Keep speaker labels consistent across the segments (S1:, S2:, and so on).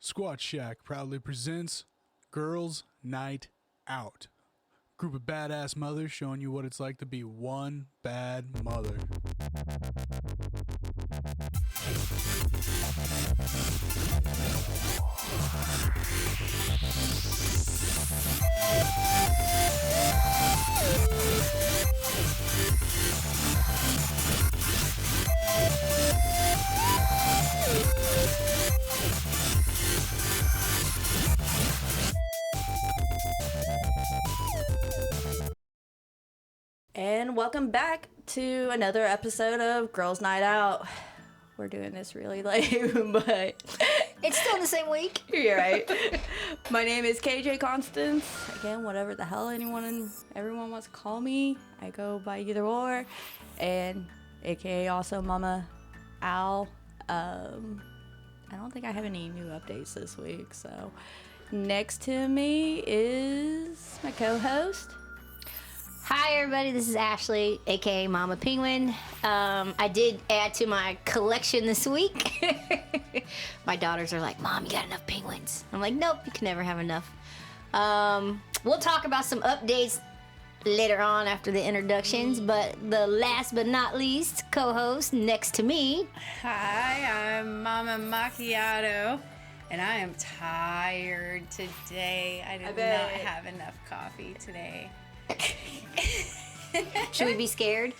S1: Squat Shack proudly presents Girls Night Out. Group of badass mothers showing you what it's like to be one bad mother.
S2: And welcome back to another episode of Girls Night Out. We're doing this really late, but
S3: it's still the same week.
S2: You're right. My name is KJ Constance. Again, whatever the hell everyone wants to call me, I go by either or. And aka also Mama Al. I don't think I have any new updates this week. So next to me is my co-host.
S3: Hi everybody, this is Ashley, aka Momma Penguin. I did add to my collection this week. My daughters are like, Mom, you got enough penguins? I'm like, nope, you can never have enough. We'll talk about some updates later on after the introductions, but the last but not least co-host next to me.
S4: Hi, I'm Mama Macchiato, and I am tired today. I did not have enough coffee today.
S3: Should we be scared?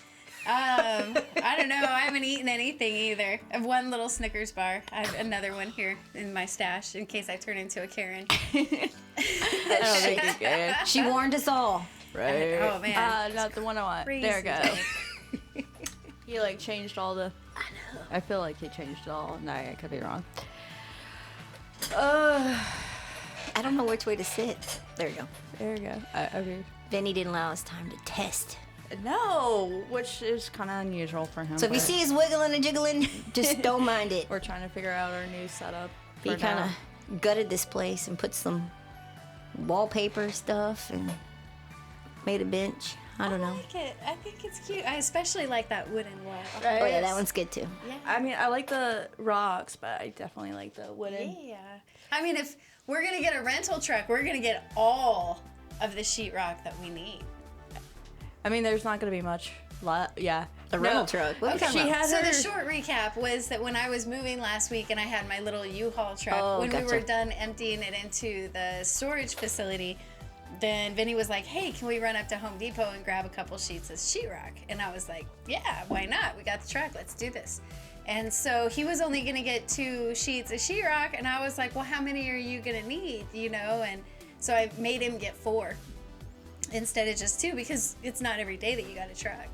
S4: I don't know. I haven't eaten anything either. I have one little Snickers bar. I have another one here in my stash in case I turn into a Karen.
S2: I don't think you good.
S3: She warned us all.
S2: Right.
S4: Oh man.
S2: Not the one I want.
S4: Crazy.
S2: There we go. He changed all the. I know. I feel like he changed it all. No, I could be wrong.
S3: I don't know which way to sit. There you go.
S2: There we go. Okay.
S3: Vinny didn't allow us time to test.
S2: No, which is kind of unusual for him.
S3: So if you see us wiggling and jiggling, just don't mind it.
S2: We're trying to figure out our new setup.
S3: We kind of gutted this place and put some wallpaper stuff and made a bench. I don't know.
S4: I like it. I think it's cute. I especially like that wooden wall.
S2: Right?
S3: Oh yeah, that one's good too.
S4: Yeah.
S2: I mean, I like the rocks, but I definitely like the wooden.
S4: Yeah. I mean, if we're going to get a rental truck, we're going to get all of the sheetrock that we need.
S2: I mean, there's not going to be much. Yeah.
S3: The rental truck. What are you talking about?
S4: So the short recap was that when I was moving last week and I had my little U-Haul truck, when we were done emptying it into the storage facility, then Vinny was like, hey, can we run up to Home Depot and grab a couple sheets of sheetrock? And I was like, yeah, why not? We got the truck. Let's do this. And so he was only going to get 2 sheets of sheetrock. And I was like, well, how many are you going to need? You know, and so I made him get 4 instead of just 2 because it's not every day that you got a truck.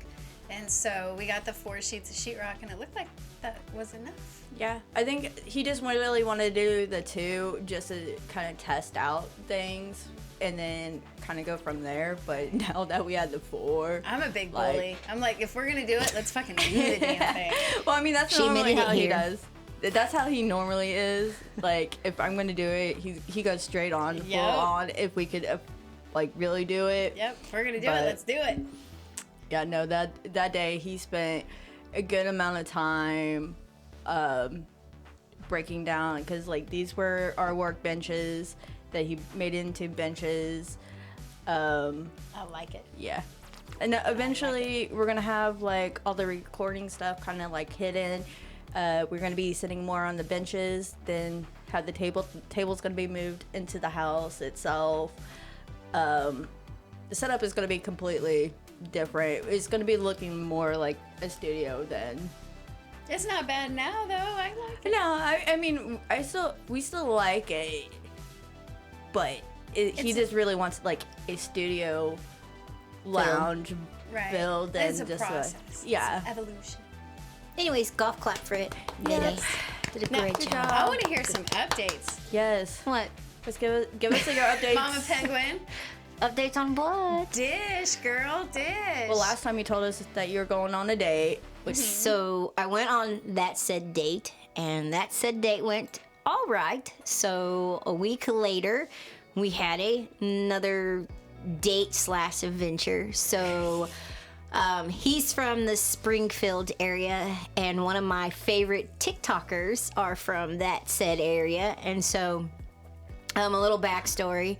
S4: And so we got the 4 sheets of sheetrock and it looked like that was enough.
S2: Yeah, I think he just really wanted to do the 2 just to kind of test out things and then kind of go from there. But now that we had the 4,
S4: I'm a big bully. I'm like, if we're gonna do it, let's fucking do the damn thing.
S2: Well, I mean, that's normally how he does. That's how he normally is. Like, if I'm gonna do it, he goes straight on, full on. If we could, really do it.
S4: Yep, if we're gonna do it, let's do it.
S2: Yeah, no, that day he spent a good amount of time breaking down, because these were our work benches that he made into benches.
S4: I like it.
S2: Yeah. And eventually we're gonna have all the recording stuff kind of hidden. We're gonna be sitting more on the benches, then have the table's gonna be moved into the house itself. The setup is gonna be completely different. It's gonna be looking more like a studio than.
S4: It's not bad now though. I like it.
S2: No, I mean we still like it, but he just really wants a studio lounge build and
S4: it's a
S2: just
S4: process.
S2: Yeah.
S4: It's evolution.
S3: Anyways, golf clap for it. Vinny did a great job.
S4: I want to hear some updates.
S3: Yes. What?
S2: Just give us your updates.
S4: Momma Penguin.
S3: Updates on what?
S4: Dish, girl, dish.
S2: Well, last time you told us that you were going on a date.
S3: So I went on that said date, and that said date went all right. So a week later, we had another date/adventure. So He's from the Springfield area, and one of my favorite TikTokers are from that said area. And so, a little backstory.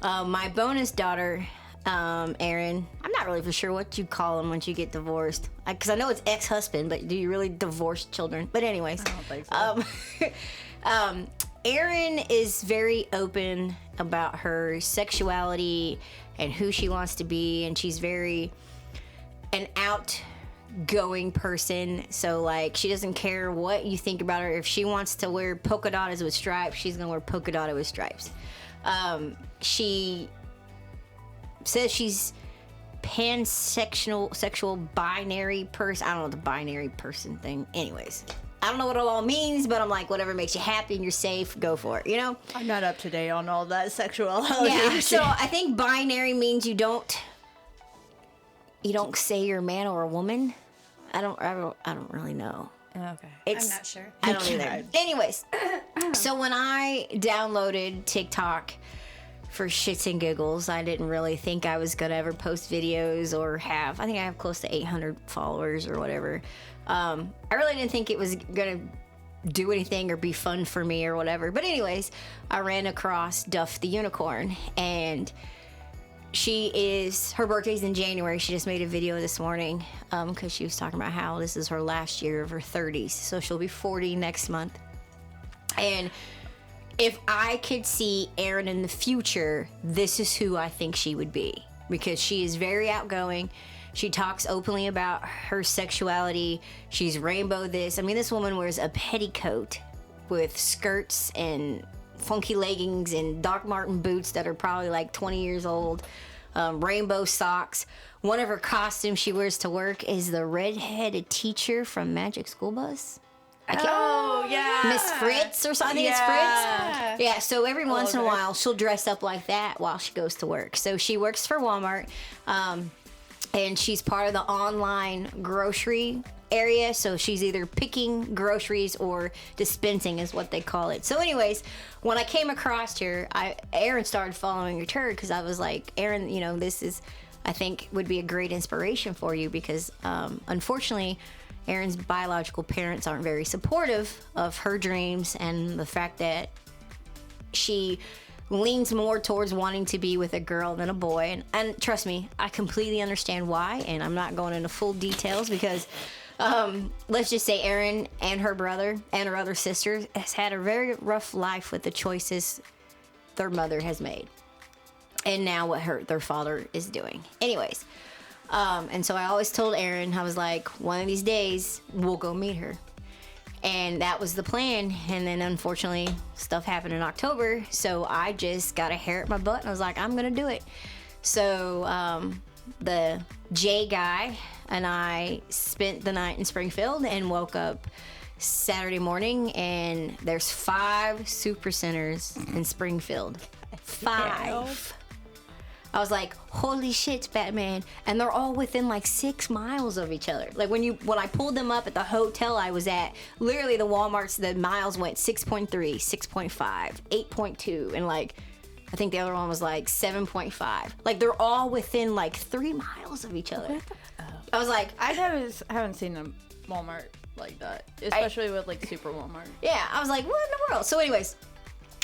S3: My bonus daughter, Aaron, I'm not really for sure what you call him once you get divorced. Because I know it's ex-husband, but do you really divorce children? But anyways.
S2: I don't think so.
S3: Erin is very open about her sexuality and who she wants to be, and she's very an outgoing person. So like, she doesn't care what you think about her. If she wants to wear polka dotted with stripes, she's gonna wear polka dotted with stripes. She says she's pansexual, sexual binary person. I don't know the binary person thing. Anyways, I don't know what it all means, but I'm like, whatever makes you happy and you're safe, go for it, you know?
S2: I'm not up to date on all that sexuality.
S3: Yeah, so I think binary means you don't say you're a man or a woman. I don't really know.
S2: Okay.
S4: I'm not sure.
S3: I don't either. Anyways, so when I downloaded TikTok for shits and giggles, I didn't really think I was gonna ever post videos or have. I think I have close to 800 followers or whatever. I really didn't think it was gonna do anything or be fun for me or whatever. But anyways, I ran across Duff the Unicorn, and her birthday's in January. She just made a video this morning because she was talking about how this is her last year of her 30s. So she'll be 40 next month. And if I could see Erin in the future, this is who I think she would be, because she is very outgoing. She talks openly about her sexuality. She's rainbow this. I mean, this woman wears a petticoat with skirts and funky leggings and Doc Marten boots that are probably like 20 years old. Rainbow socks. One of her costumes she wears to work is the redheaded teacher from Magic School Bus.
S2: Oh, yeah.
S3: Miss Fritz or something. It's Fritz. Yeah, so every once in a while she'll dress up like that while she goes to work. So she works for Walmart. And she's part of the online grocery area, so she's either picking groceries or dispensing is what they call it. So anyways, when I came across her, Erin started following her turd, because I was like, Erin, you know, this is, I think, would be a great inspiration for you, because unfortunately Erin's biological parents aren't very supportive of her dreams and the fact that she leans more towards wanting to be with a girl than a boy. And trust me, I completely understand why, and I'm not going into full details because let's just say Erin and her brother and her other sister has had a very rough life with the choices their mother has made, and now what their father is doing. Anyways, and so I always told Erin, I was like, one of these days we'll go meet her. And that was the plan. And then unfortunately stuff happened in October, so I just got a hair at my butt and I was like, I'm gonna do it. So the J guy and I spent the night in Springfield and woke up Saturday morning, and there's 5 super centers in Springfield. 5. I was like, holy shit, Batman. And they're all within like 6 miles of each other. Like when I pulled them up at the hotel I was at, literally the Walmarts, the miles went 6.3, 6.5, 8.2, and like, I think the other one was like 7.5. Like they're all within like 3 miles of each other. I was like,
S2: I haven't seen a Walmart like that, especially with like Super Walmart.
S3: Yeah, I was like, what in the world? So anyways,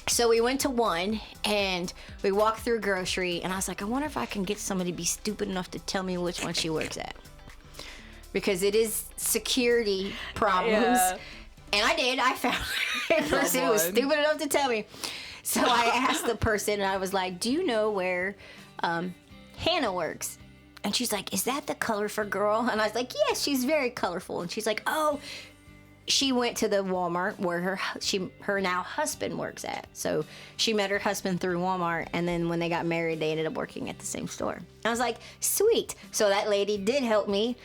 S3: so we went to one and we walked through a grocery, and I was like, I wonder if I can get somebody to be stupid enough to tell me which one she works at, because it is security problems.
S2: Yeah.
S3: And I did. I found a person who was stupid enough to tell me. So I asked the person, and I was like, do you know where Hannah works? And she's like, is that the colorful girl? And I was like, yes, she's very colorful. And she's like, oh, she went to the Walmart where her now husband works at. So she met her husband through Walmart, and then when they got married, they ended up working at the same store. I was like, sweet. So that lady did help me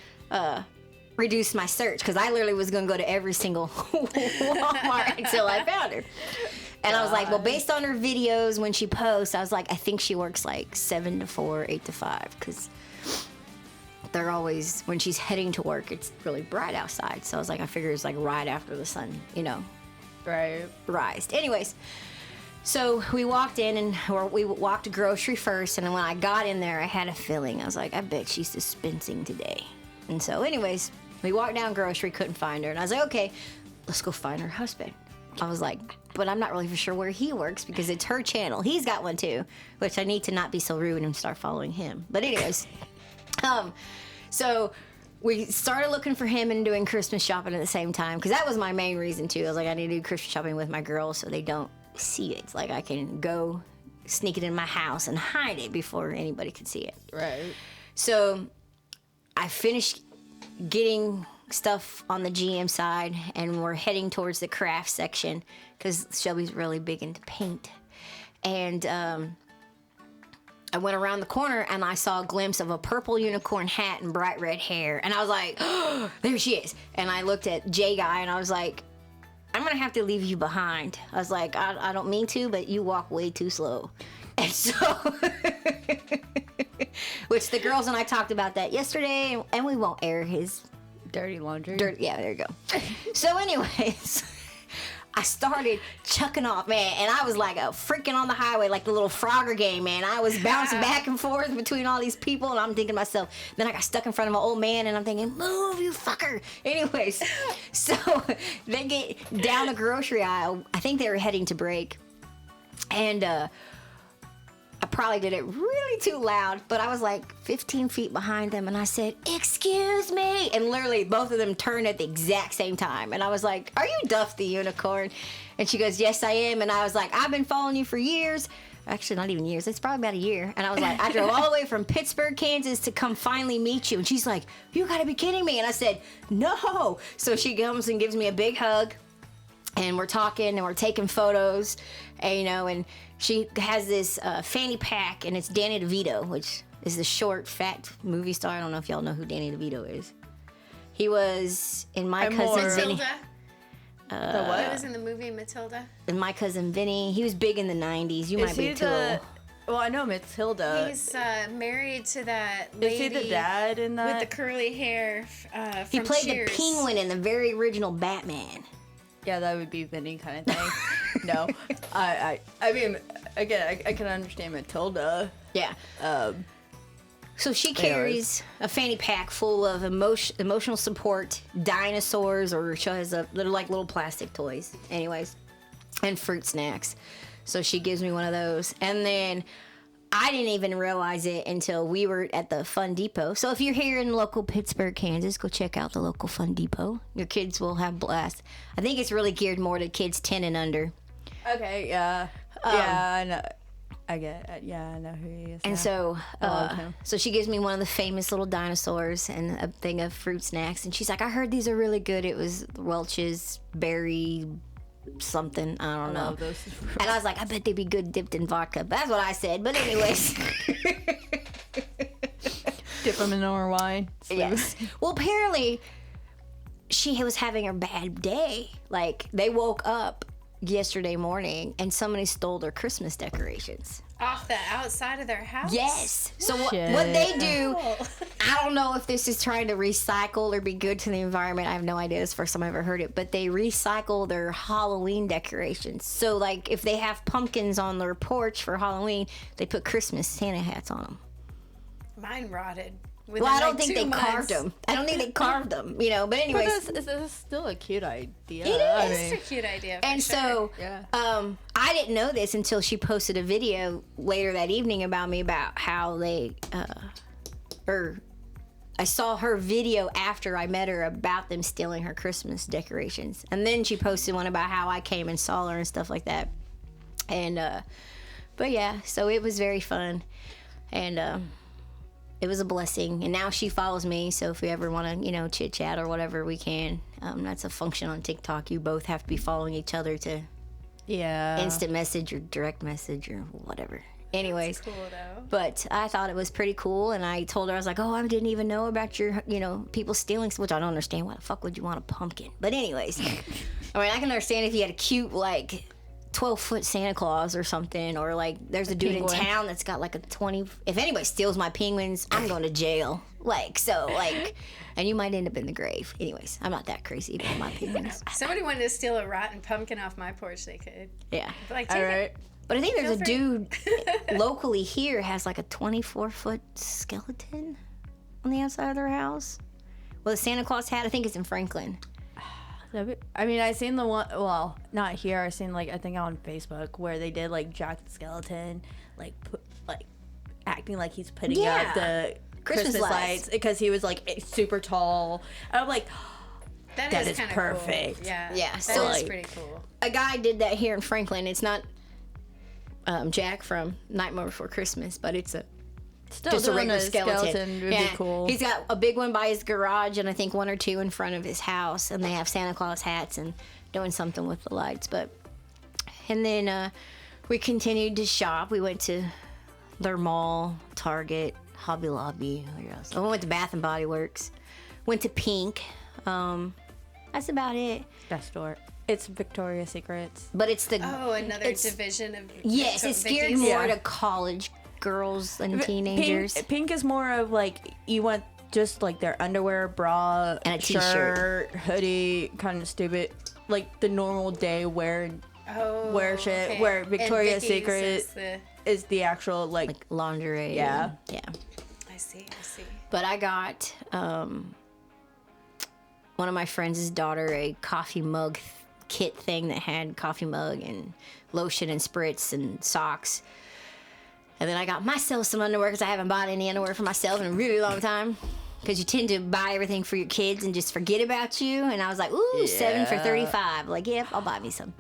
S3: reduce my search, because I literally was going to go to every single Walmart until I found her. And I was like, well, based on her videos when she posts, I was like, I think she works like 7 to 4, 8 to 5, because they're always, when she's heading to work, it's really bright outside. So I was like, I figure it's like right after the sun, you know,
S2: Right.
S3: rised. Anyways, So we walked in we walked to grocery first, and then when I got in there, I had a feeling. I was like, I bet she's dispensing today. And so anyways, we walked down grocery, couldn't find her. And I was like, okay, let's go find her husband. I was like, but I'm not really for sure where he works because it's her channel. He's got one too, which I need to not be so rude and start following him. But anyways, so we started looking for him and doing Christmas shopping at the same time because that was my main reason too. I was like, I need to do Christmas shopping with my girls so they don't see it. It's like I can go sneak it in my house and hide it before anybody could see it.
S2: Right.
S3: So I finished getting stuff on the GM side and we're heading towards the craft section because Shelby's really big into paint. And I went around the corner and I saw a glimpse of a purple unicorn hat and bright red hair. And I was like, oh, there she is. And I looked at J Guy and I was like, I'm going to have to leave you behind. I was like, I don't mean to, but you walk way too slow. And so, which the girls and I talked about that yesterday, and we won't air his
S2: Dirty laundry.
S3: Yeah, there you go. So anyways, I started chucking off, man, and I was like a freaking on the highway, like the little Frogger game, man. I was bouncing back and forth between all these people, and I'm thinking to myself, then I got stuck in front of an old man, and I'm thinking, move, you fucker. Anyways, so they get down the grocery aisle. I think they were heading to break, and I probably did it really too loud, but I was like 15 feet behind them, and I said, excuse me, and literally both of them turned at the exact same time, and I was like, are you Duff the Unicorn? And she goes, yes, I am. And I was like, I've been following you for years. Actually, not even years. It's probably about a year. And I was like, I drove all the way from Pittsburgh, Kansas to come finally meet you. And she's like, you gotta be kidding me. And I said, no. So she comes and gives me a big hug, and we're talking and we're taking photos, and, you know, and she has this fanny pack, and it's Danny Devito, which is the short, fat movie star. I don't know if y'all know who Danny Devito is. He was in My Cousin Vinny.
S4: Matilda.
S2: The what?
S4: He was in the movie Matilda.
S3: In My Cousin Vinny. He was big in the 90s. You might be too old.
S2: Well, I know Matilda.
S4: He's married to that lady.
S2: Is he the dad in that?
S4: With the curly hair from
S3: He played
S4: Cheers.
S3: the Penguin in the very original Batman.
S2: Yeah, that would be Vinny kind of thing. No, I mean, again, I can understand Matilda.
S3: Yeah. So she carries a fanny pack full of emotional support dinosaurs, or she has little plastic toys. Anyways, and fruit snacks. So she gives me one of those, and then I didn't even realize it until we were at the Fun Depot. So if you're here in local Pittsburgh, Kansas, go check out the local Fun Depot. Your kids will have blast. I think it's really geared more to kids 10 and under.
S2: Okay, yeah. Yeah, I know. I get it. Yeah, I know who he is.
S3: And
S2: now.
S3: so she gives me one of the famous little dinosaurs and a thing of fruit snacks. And she's like, I heard these are really good. It was Welch's berry something. I don't know.
S2: Love those.
S3: And I was like, I bet they'd be good dipped in vodka. That's what I said. But anyways.
S2: Dip them in our wine.
S3: Yes. Well, apparently she was having a bad day. Like, they woke up yesterday morning and somebody stole their Christmas decorations.
S4: Off the outside of their house?
S3: Yes. So what
S2: Shit.
S3: they do, I don't know if this is trying to recycle or be good to the environment. I have no idea. It's the first time I ever heard it. But they recycle their Halloween decorations. So, like, if they have pumpkins on their porch for Halloween, they put Christmas Santa hats on them.
S4: Mine rotted.
S3: Well, I don't think they carved them. I don't think they carved them, you know. But anyways.
S2: But it's still a cute idea.
S3: It is.
S2: I
S4: It's
S2: mean,
S4: a cute idea.
S3: And so,
S2: Yeah.
S3: I didn't know this until she posted a video later that evening about how they, I saw her video after I met her about them stealing her Christmas decorations. And then she posted one about how I came and saw her and stuff like that. And, but yeah, so it was very fun. And, it was a blessing, and now she follows me, so if we ever want to, chit chat or whatever, we can. That's a function on TikTok. You both have to be following each other to
S2: Yeah.
S3: instant message or direct message or whatever. Anyways,
S4: Cool, though.
S3: but I thought it was pretty cool, and I told her, I was like, oh, I didn't even know about your, people stealing, which I don't understand. Why the fuck would you want a pumpkin? But anyways, I mean, I can understand if you had a cute, 12-foot Santa Claus or something, or there's a dude
S2: penguin.
S3: in town that's got a 20. If anybody steals my penguins, I'm going to jail. And you might end up in the grave. Anyways, I'm not that crazy about my penguins.
S4: Somebody wanted to steal a rotten pumpkin off my porch, they could.
S3: Yeah.
S4: Take
S2: All
S4: it.
S2: right.
S3: But I think there's a
S4: Feel
S3: dude locally here has like a 24-foot skeleton on the outside of their house with a Santa Claus hat. I think it's in Franklin.
S2: I mean, I seen the one. Well, not here. I seen like I think on Facebook where they did like Jack the Skeleton, like acting like he's putting up the Christmas lights because he was like super tall. And I'm like, that is perfect.
S4: Cool. Yeah,
S3: Yeah.
S4: That
S3: So
S4: is
S3: like,
S4: pretty cool.
S3: a guy did that here in Franklin. It's not Jack from Nightmare Before Christmas, but it's
S2: still
S3: just a
S2: doing
S3: regular skeleton.
S2: would be cool.
S3: He's got a big one by his garage and I think one or two in front of his house, and they have Santa Claus hats and doing something with the lights. And then we continued to shop. We went to their mall, Target, Hobby Lobby. Where else? I went to Bath and Body Works. Went to Pink. That's about it.
S2: Best store. It's Victoria's Secrets.
S3: But it's the
S4: another division of
S3: yes, it's geared
S4: Vicky's.
S3: more to college girls and teenagers.
S2: Pink is more of like you want just like their underwear, bra,
S3: And a
S2: shirt, hoodie, kind of stupid, like the normal day wear shit.
S4: Okay.
S2: Where
S4: And
S2: Victoria's
S4: Vicky's
S2: Secret is the actual like
S3: Lingerie.
S2: Yeah.
S3: Yeah.
S4: I see.
S3: But I got one of my friends' daughter a coffee mug kit thing that had coffee mug and lotion and spritz and socks. And then I got myself some underwear because I haven't bought any underwear for myself in a really long time. Because you tend to buy everything for your kids and just forget about you. And I was like, ooh, 7 for $35. Like, yep, I'll buy me some.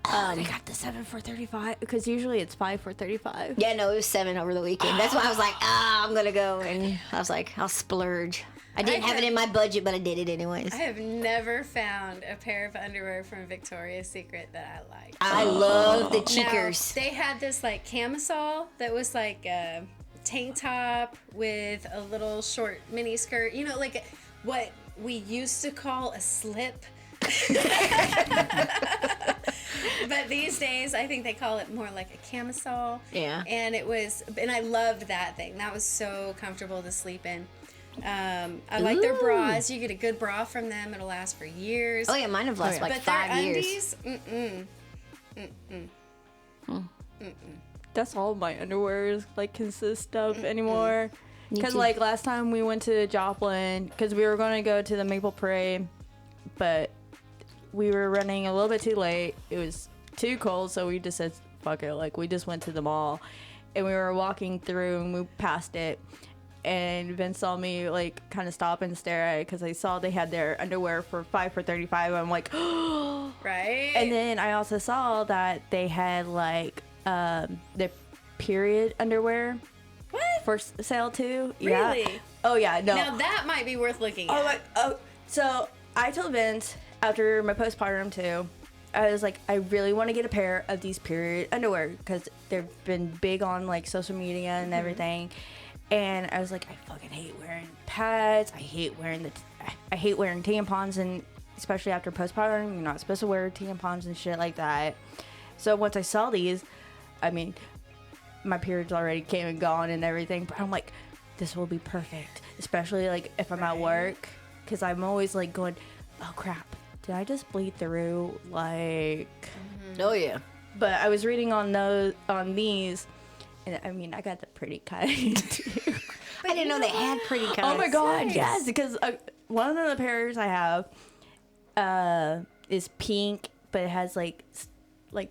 S2: I got the 7 for $35 because usually it's 5 for $35.
S3: Yeah, no, it was 7 over the weekend. That's why I was like, I'm going to go. And I was like, I'll splurge. I didn't have it in my budget, but I did it anyways.
S4: I have never found a pair of underwear from Victoria's Secret that I like.
S3: I love the
S4: Now,
S3: cheekers.
S4: they had this like camisole that was like a tank top with a little short mini skirt. You know, like what we used to call a slip. But these days, I think they call it more like a camisole.
S3: Yeah.
S4: And I loved that thing. That was so comfortable to sleep in. I like their bras. You get a good bra from them. It'll last for years.
S3: Oh, yeah, mine have lasted like
S4: But
S3: 5
S4: their
S3: years.
S4: undies,
S2: That's all my underwear like consist of anymore.
S3: Me
S2: Because
S3: too.
S2: like last time we went to Joplin, because we were going to go to the Maple Parade, but we were running a little bit too late. It was too cold, so we just said fuck it. Like we just went to the mall, and we were walking through and we passed it. And Vince saw me like kind of stop and stare at it because I saw they had their underwear for 5 for $35. I'm like,
S4: right?
S2: and then I also saw that they had like the period underwear
S4: What?
S2: for sale too.
S4: Really?
S2: Yeah. Oh yeah. No.
S4: Now that might be worth looking at.
S2: So I told Vince after my postpartum too, I was like, I really want to get a pair of these period underwear because they've been big on like social media and everything. And I was like, I fucking hate wearing pads. I hate wearing tampons, and especially after postpartum, you're not supposed to wear tampons and shit like that. So once I saw these, I mean, my periods already came and gone and everything, but I'm like, this will be perfect, especially like if I'm at work, because I'm always like going, oh crap, did I just bleed through? Like,
S3: Oh, yeah.
S2: but I was reading on these. And I mean, I got the pretty kind too.
S3: I didn't know they had pretty kinds.
S2: Oh my god,
S4: Nice.
S2: yes! Because one of the pairs I have is pink, but it has like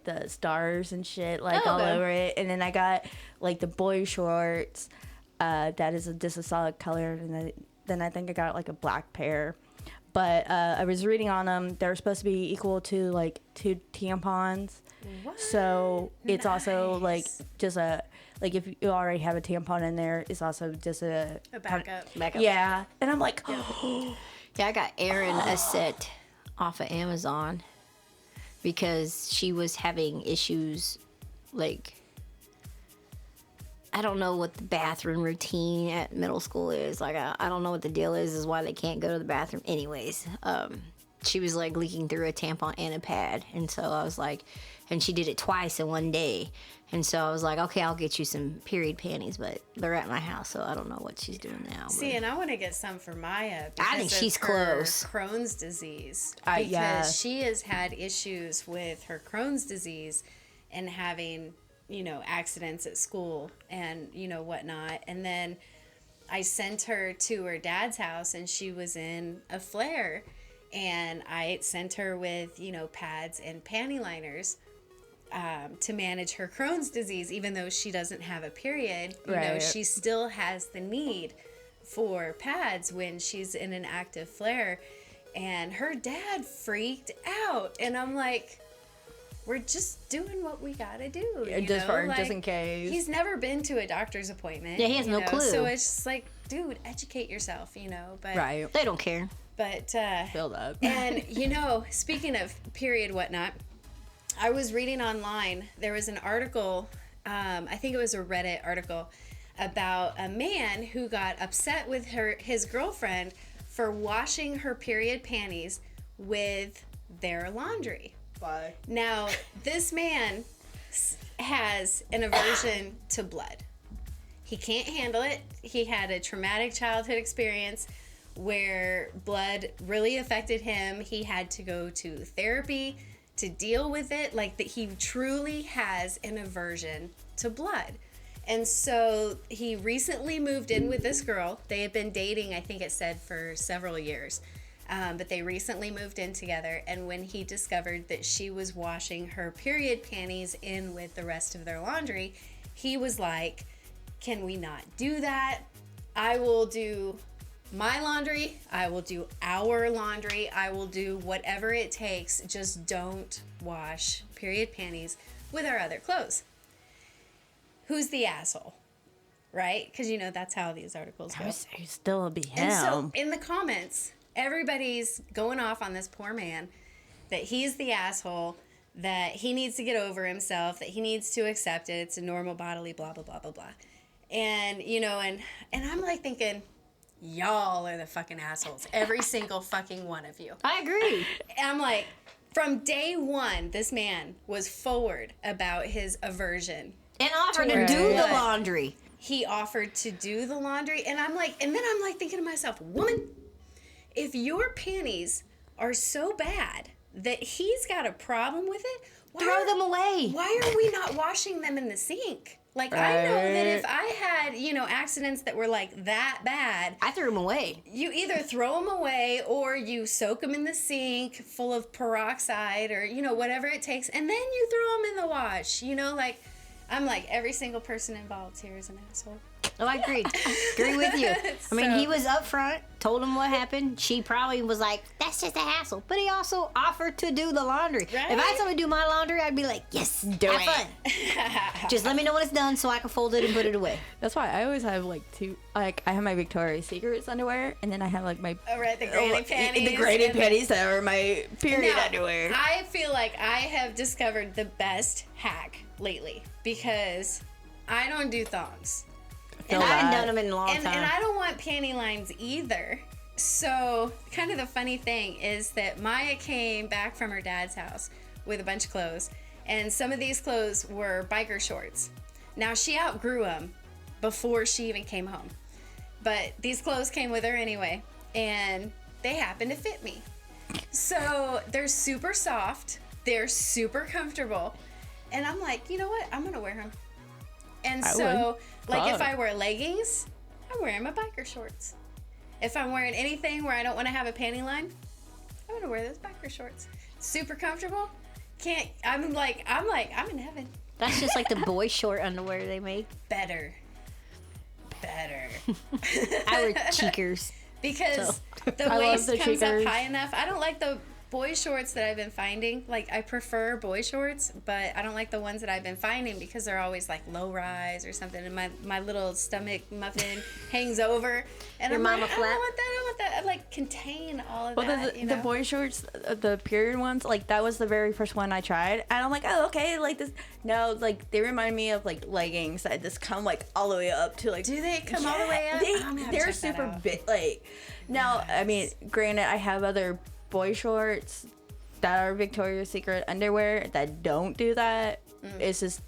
S2: the stars and shit like all over it. And then I got like the boy shorts that is just a solid color. And then I think I got like a black pair. But I was reading on them; they're supposed to be equal to like 2 tampons.
S4: What?
S2: So it's also like just like if you already have a tampon in there, it's also just a
S4: backup.
S2: Yeah, and I'm like,
S3: Yeah, I got Erin a set off of Amazon because she was having issues, like, I don't know what the bathroom routine at middle school is. Like, I don't know what the deal is why they can't go to the bathroom. Anyways, she was, like, leaking through a tampon and a pad. And so I was like, and she did it twice in one day. And so I was like, okay, I'll get you some period panties, but they're at my house, so I don't know what she's doing now.
S4: See, and I want to get some for Maya.
S3: I think
S4: because of
S3: she's
S4: her
S3: close.
S4: Crohn's disease. Because
S2: yeah.
S4: she has had issues with her Crohn's disease and having accidents at school and, whatnot. And then I sent her to her dad's house and she was in a flare. And I sent her with, pads and panty liners to manage her Crohn's disease. Even though she doesn't have a period, she still has the need for pads when she's in an active flare. And her dad freaked out. And I'm like, we're just doing what we gotta do.
S2: Just in case.
S4: He's never been to a doctor's appointment.
S3: Yeah, he has no clue.
S4: So it's just like, dude, educate yourself, But
S2: Right.
S3: They don't care.
S4: But
S2: Feel that.
S4: and speaking of period whatnot, I was reading online. There was an article, I think it was a Reddit article, about a man who got upset with his girlfriend for washing her period panties with their laundry.
S2: Bye.
S4: Now, this man has an aversion to blood. He can't handle it. He had a traumatic childhood experience where blood really affected him. He had to go to therapy to deal with it. Like, that he truly has an aversion to blood. And so he recently moved in with this girl. They had been dating, I think it said, for several years. But they recently moved in together. And when he discovered that she was washing her period panties in with the rest of their laundry, he was like, can we not do that? I will do my laundry. I will do our laundry. I will do whatever it takes. Just don't wash period panties with our other clothes. Who's the asshole? Right? Because, that's how these articles go.
S2: Still be him.
S4: And so in the comments, everybody's going off on this poor man, that he's the asshole, that he needs to get over himself, that he needs to accept it. It's a normal bodily blah, blah, blah, blah, blah. And, and I'm like thinking, y'all are the fucking assholes. Every single fucking one of you.
S3: I agree.
S4: And I'm like, from day one, this man was forward about his aversion.
S3: And offered to do the laundry.
S4: He offered to do the laundry. And I'm like, thinking to myself, woman, if your panties are so bad that he's got a problem with it,
S3: throw them away.
S4: Why are we not washing them in the sink? Like, I know that if I had, accidents that were like that bad,
S3: I threw them away.
S4: You either throw them away or you soak them in the sink full of peroxide or, whatever it takes. And then you throw them in the wash, I'm like, every single person involved here is an asshole.
S3: Oh, I agree. Agree with you. I mean, he was up front, told him what happened. She probably was like, that's just a hassle. But he also offered to do the laundry.
S4: Right?
S3: If I had someone do my laundry, I'd be like, yes, do have fun. Just let me know when it's done so I can fold it and put it away.
S2: That's why I always have two. I have my Victoria's Secrets underwear, and then I have like my
S4: the granny panties.
S2: The granny panties that are my period underwear.
S4: I feel like I have discovered the best hack lately because I don't do thongs.
S3: And I haven't done them in a long time.
S4: And I don't want panty lines either. So, kind of the funny thing is that Maya came back from her dad's house with a bunch of clothes. And some of these clothes were biker shorts. Now, she outgrew them before she even came home. But these clothes came with her anyway. And they happen to fit me. So, they're super soft. They're super comfortable. And I'm like, you know what? I'm going to wear them. And so, like, if I wear leggings, I'm wearing my biker shorts. If I'm wearing anything where I don't want to have a panty line, I'm going to wear those biker shorts. Super comfortable. I'm in heaven.
S3: That's just like the boy short underwear they make.
S4: Better.
S3: I wear cheekers.
S4: Because the waist comes up high enough. I don't like the boy shorts that I've been finding. Like, I prefer boy shorts, but I don't like the ones that I've been finding because they're always like low rise or something, and my little stomach muffin hangs over. And
S3: Your
S4: I'm
S3: mama
S4: like,
S3: flap.
S4: I don't want that. I like contain all of that.
S2: The boy shorts, the period ones, like that was the very first one I tried, and I'm like, oh, okay, like this. No, like they remind me of like leggings that just come like all the way up to like.
S4: Do they come all the way up?
S2: They're super big. Like, now, I mean, granted, I have other boy shorts that are Victoria's Secret underwear that don't do that. It's just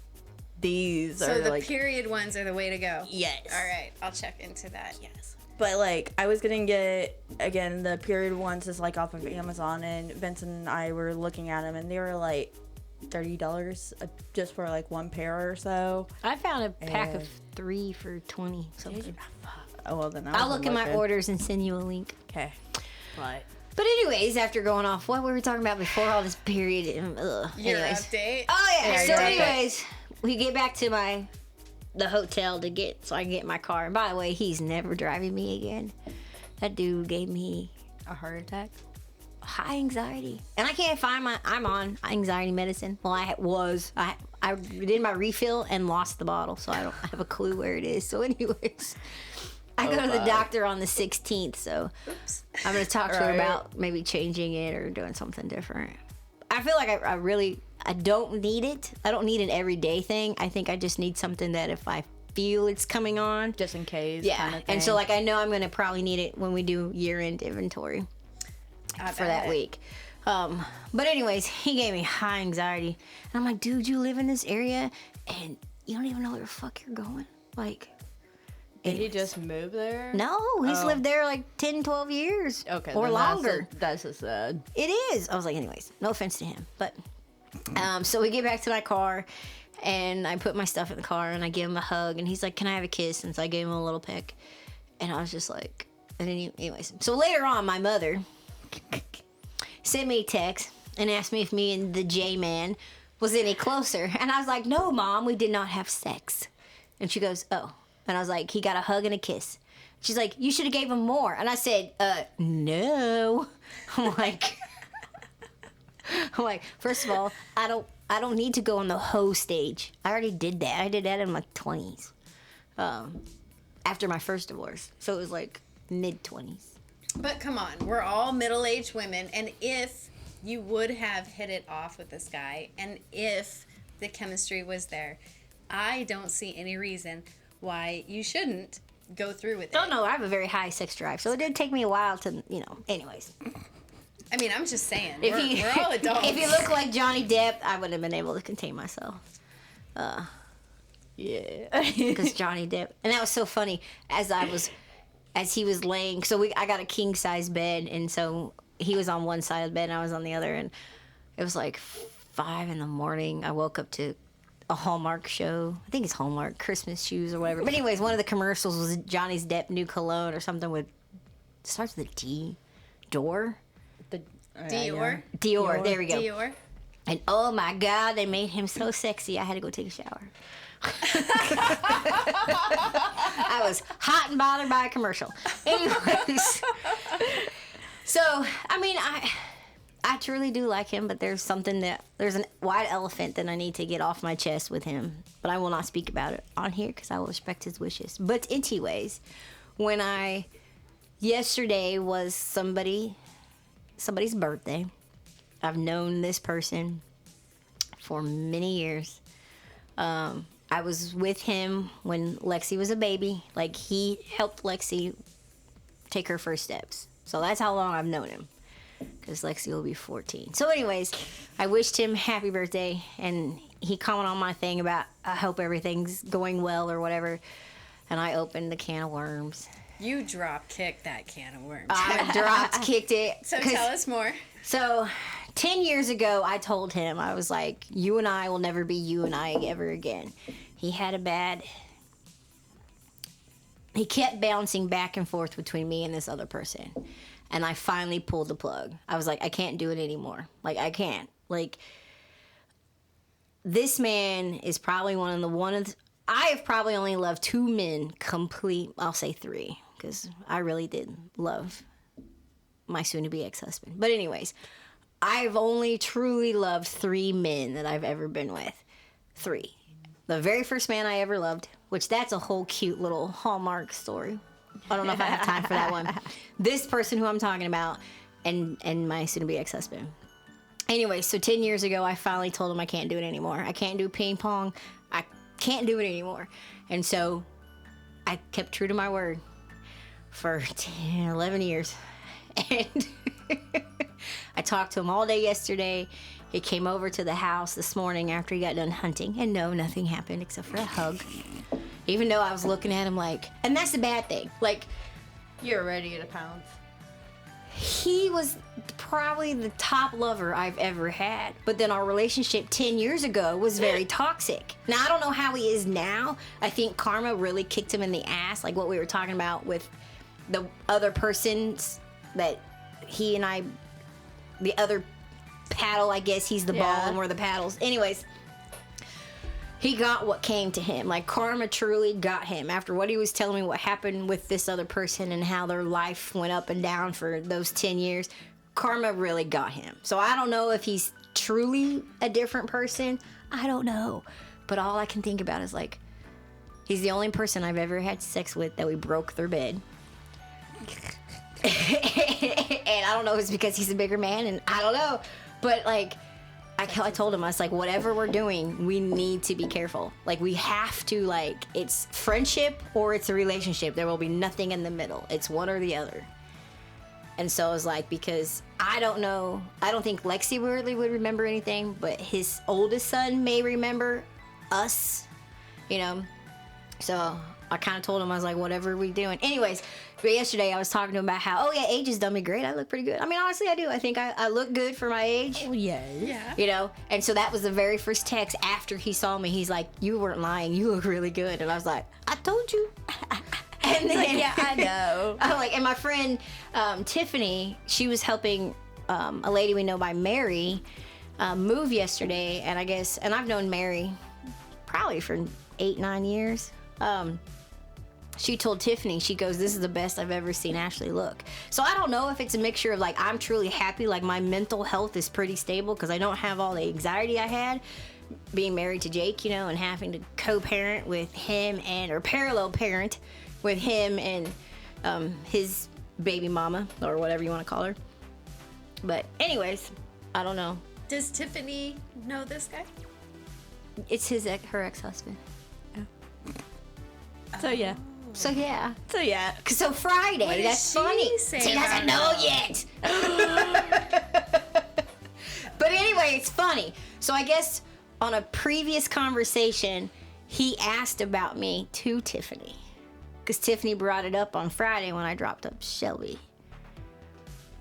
S2: these
S4: so
S2: are
S4: the
S2: like
S4: period ones are the way to go.
S2: yes.
S4: All right, I'll check into that.
S2: Yes. But like I was gonna get again the period ones is like off of Amazon, and Vincent and I were looking at them and they were like $30 just for like one pair or so.
S3: I found a pack of
S2: And-
S3: 3 for 20 something.
S2: Oh, well, then
S3: I'll look at my orders and send you a link.
S2: Okay.
S3: But anyways, after going off what we were talking about before all this period,
S4: Your
S3: anyways.
S4: update.
S3: Oh yeah.
S2: Yeah,
S3: So
S2: your update.
S3: anyways, we get back to the hotel so I can get in my car. And by the way, he's never driving me again. That dude gave me
S2: A heart attack?
S3: high anxiety, and I can't find I'm on anxiety medicine. Well, I did my refill and lost the bottle, so I don't have a clue where it is. So anyways, I go to the doctor on the 16th, so I'm gonna talk to her about maybe changing it or doing something different. I feel like I don't need it. I don't need an everyday thing. I think I just need something that if I feel it's coming on,
S2: Just in case.
S3: yeah.
S2: Kind of
S3: And so
S2: thing.
S3: like I know I'm gonna probably need it when we do year-end inventory for that week. But anyways, he gave me high anxiety, and I'm like, dude, you live in this area and you don't even know where the fuck you're going. Like,
S2: Did he just move there?
S3: no, he's lived there like 10, 12 years.
S2: Okay.
S3: Or
S2: then
S3: longer.
S2: That's just sad.
S3: It is. I was like, anyways, no offense to him, but so we get back to my car, and I put my stuff in the car, and I give him a hug, and he's like, "Can I have a kiss?" And so I gave him a little peck, and I was just like, anyways. So later on, my mother sent me a text and asked me if me and the J-man was any closer, and I was like, "No, Mom, we did not have sex." And she goes, "Oh," and I was like, "He got a hug and a kiss." She's like, "You should have gave him more," and I said, "No." I'm like, first of all, I don't need to go on the hoe stage. I already did that. I did that in my 20s, after my first divorce. So it was like mid-20s.
S4: But come on, we're all middle-aged women, and if you would have hit it off with this guy, and if the chemistry was there, I don't see any reason why you shouldn't go through with it.
S3: Oh no, I have a very high sex drive, so it did take me a while to, anyways.
S4: I mean, I'm just saying,
S3: If
S4: we're all adults.
S3: If you look like Johnny Depp, I wouldn't have been able to contain myself.
S2: Yeah.
S3: Because Johnny Depp, and that was so funny as he was laying. So I got a king size bed, and so he was on one side of the bed and I was on the other, and it was like 5 a.m. I woke up to a Hallmark show. I think it's Hallmark, Christmas shoes or whatever. But anyways, one of the commercials was Johnny's Depp new cologne or something with starts with a D, door.
S4: Dior.
S3: Dior. There we go.
S4: Dior.
S3: And oh my God, they made him so sexy. I had to go take a shower. I was hot and bothered by a commercial. Anyways, so I mean, I truly do like him, but there's a white elephant that I need to get off my chest with him. But I will not speak about it on here because I will respect his wishes. But anyways, yesterday was somebody's birthday. I've known this person for many years. I was with him when Lexi was a baby. Like, he helped Lexi take her first steps. So that's how long I've known him, because Lexi will be 14. So anyways, I wished him happy birthday, and he commented on my thing about, I hope everything's going well or whatever. And I opened the can of worms.
S4: You drop-kicked that can of worms.
S3: I kicked it.
S4: So tell us more.
S3: So 10 years ago, I told him, I was like, you and I will never be you and I ever again. He kept bouncing back and forth between me and this other person. And I finally pulled the plug. I was like, I can't do it anymore. Like, I can't. Like, this man is probably I have probably only loved 2 men I'll say 3, because I really did love my soon-to-be ex-husband. But anyways, I've only truly loved 3 men that I've ever been with. 3. The very first man I ever loved, which that's a whole cute little Hallmark story. I don't know if I have time for that one. This person who I'm talking about, and my soon-to-be ex-husband. Anyway, so 10 years ago, I finally told him I can't do it anymore. I can't do ping pong. I can't do it anymore. And so I kept true to my word for 10, 11 years. And I talked to him all day yesterday. He came over to the house this morning after he got done hunting. And no, nothing happened except for a hug. Even though I was looking at him like, and that's the bad thing. Like,
S2: You're ready to pounce.
S3: he was probably the top lover I've ever had. But then our relationship 10 years ago was very toxic. Now, I don't know how he is now. I think karma really kicked him in the ass, like what we were talking about with the other persons that he and I, the other paddle, I guess he's the ball and we're the paddles. Anyways, he got what came to him. Like, karma truly got him. After what he was telling me what happened with this other person and how their life went up and down for those 10 years, karma really got him. So I don't know if he's truly a different person. I don't know. But all I can think about is, like, he's the only person I've ever had sex with that we broke their bed. And I don't know if it's because he's a bigger man, and I don't know. But, like, I told him, I was like, whatever we're doing, we need to be careful. Like, we have to, like, it's friendship or it's a relationship. There will be nothing in the middle. It's one or the other. And so I was like, because I don't know, I don't think Lexi really would remember anything, but his oldest son may remember us, you know. So I kind of told him, I was like, whatever we doing. Anyways, but yesterday I was talking to him about how, oh yeah, age has done me great. I look pretty good. I mean, honestly, I do. I think I look good for my age.
S2: Oh, yeah.
S3: You know? And so that was the very first text after he saw me. He's like, you weren't lying. You look really good. And I was like, I told you. And then,
S2: Like, yeah, I know.
S3: I'm like, and my friend Tiffany, she was helping a lady we know by Mary move yesterday. And I guess, and I've known Mary probably for 8-9 years. She told Tiffany, she goes, this is the best I've ever seen Ashley look. So I don't know if it's a mixture of, like, I'm truly happy, like my mental health is pretty stable because I don't have all the anxiety I had being married to Jake, you know, and having to co-parent with him or parallel parent with him and his baby mama or whatever you want to call her. But anyways, I don't know.
S4: Does Tiffany know this guy?
S3: It's her ex-husband.
S2: So, yeah.
S3: So yeah. So
S4: What
S3: Friday,
S4: did
S3: that's
S4: she
S3: funny.
S4: say
S3: She doesn't
S4: about
S3: know yet. But anyway, it's funny. So I guess on a previous conversation, he asked about me to Tiffany. Because Tiffany brought it up on Friday when I dropped up Shelby.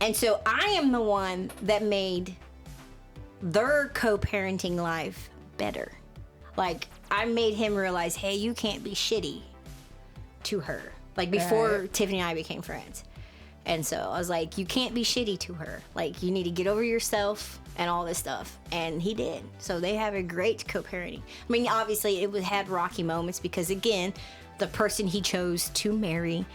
S3: And so I am the one that made their co-parenting life better. Like, I made him realize, hey, you can't be shitty to her. Like, before Tiffany and I became friends. And so I was like, you can't be shitty to her. Like, you need to get over yourself and all this stuff. And he did. So they have a great co-parenting. I mean, obviously, it had rocky moments because, again, the person he chose to marry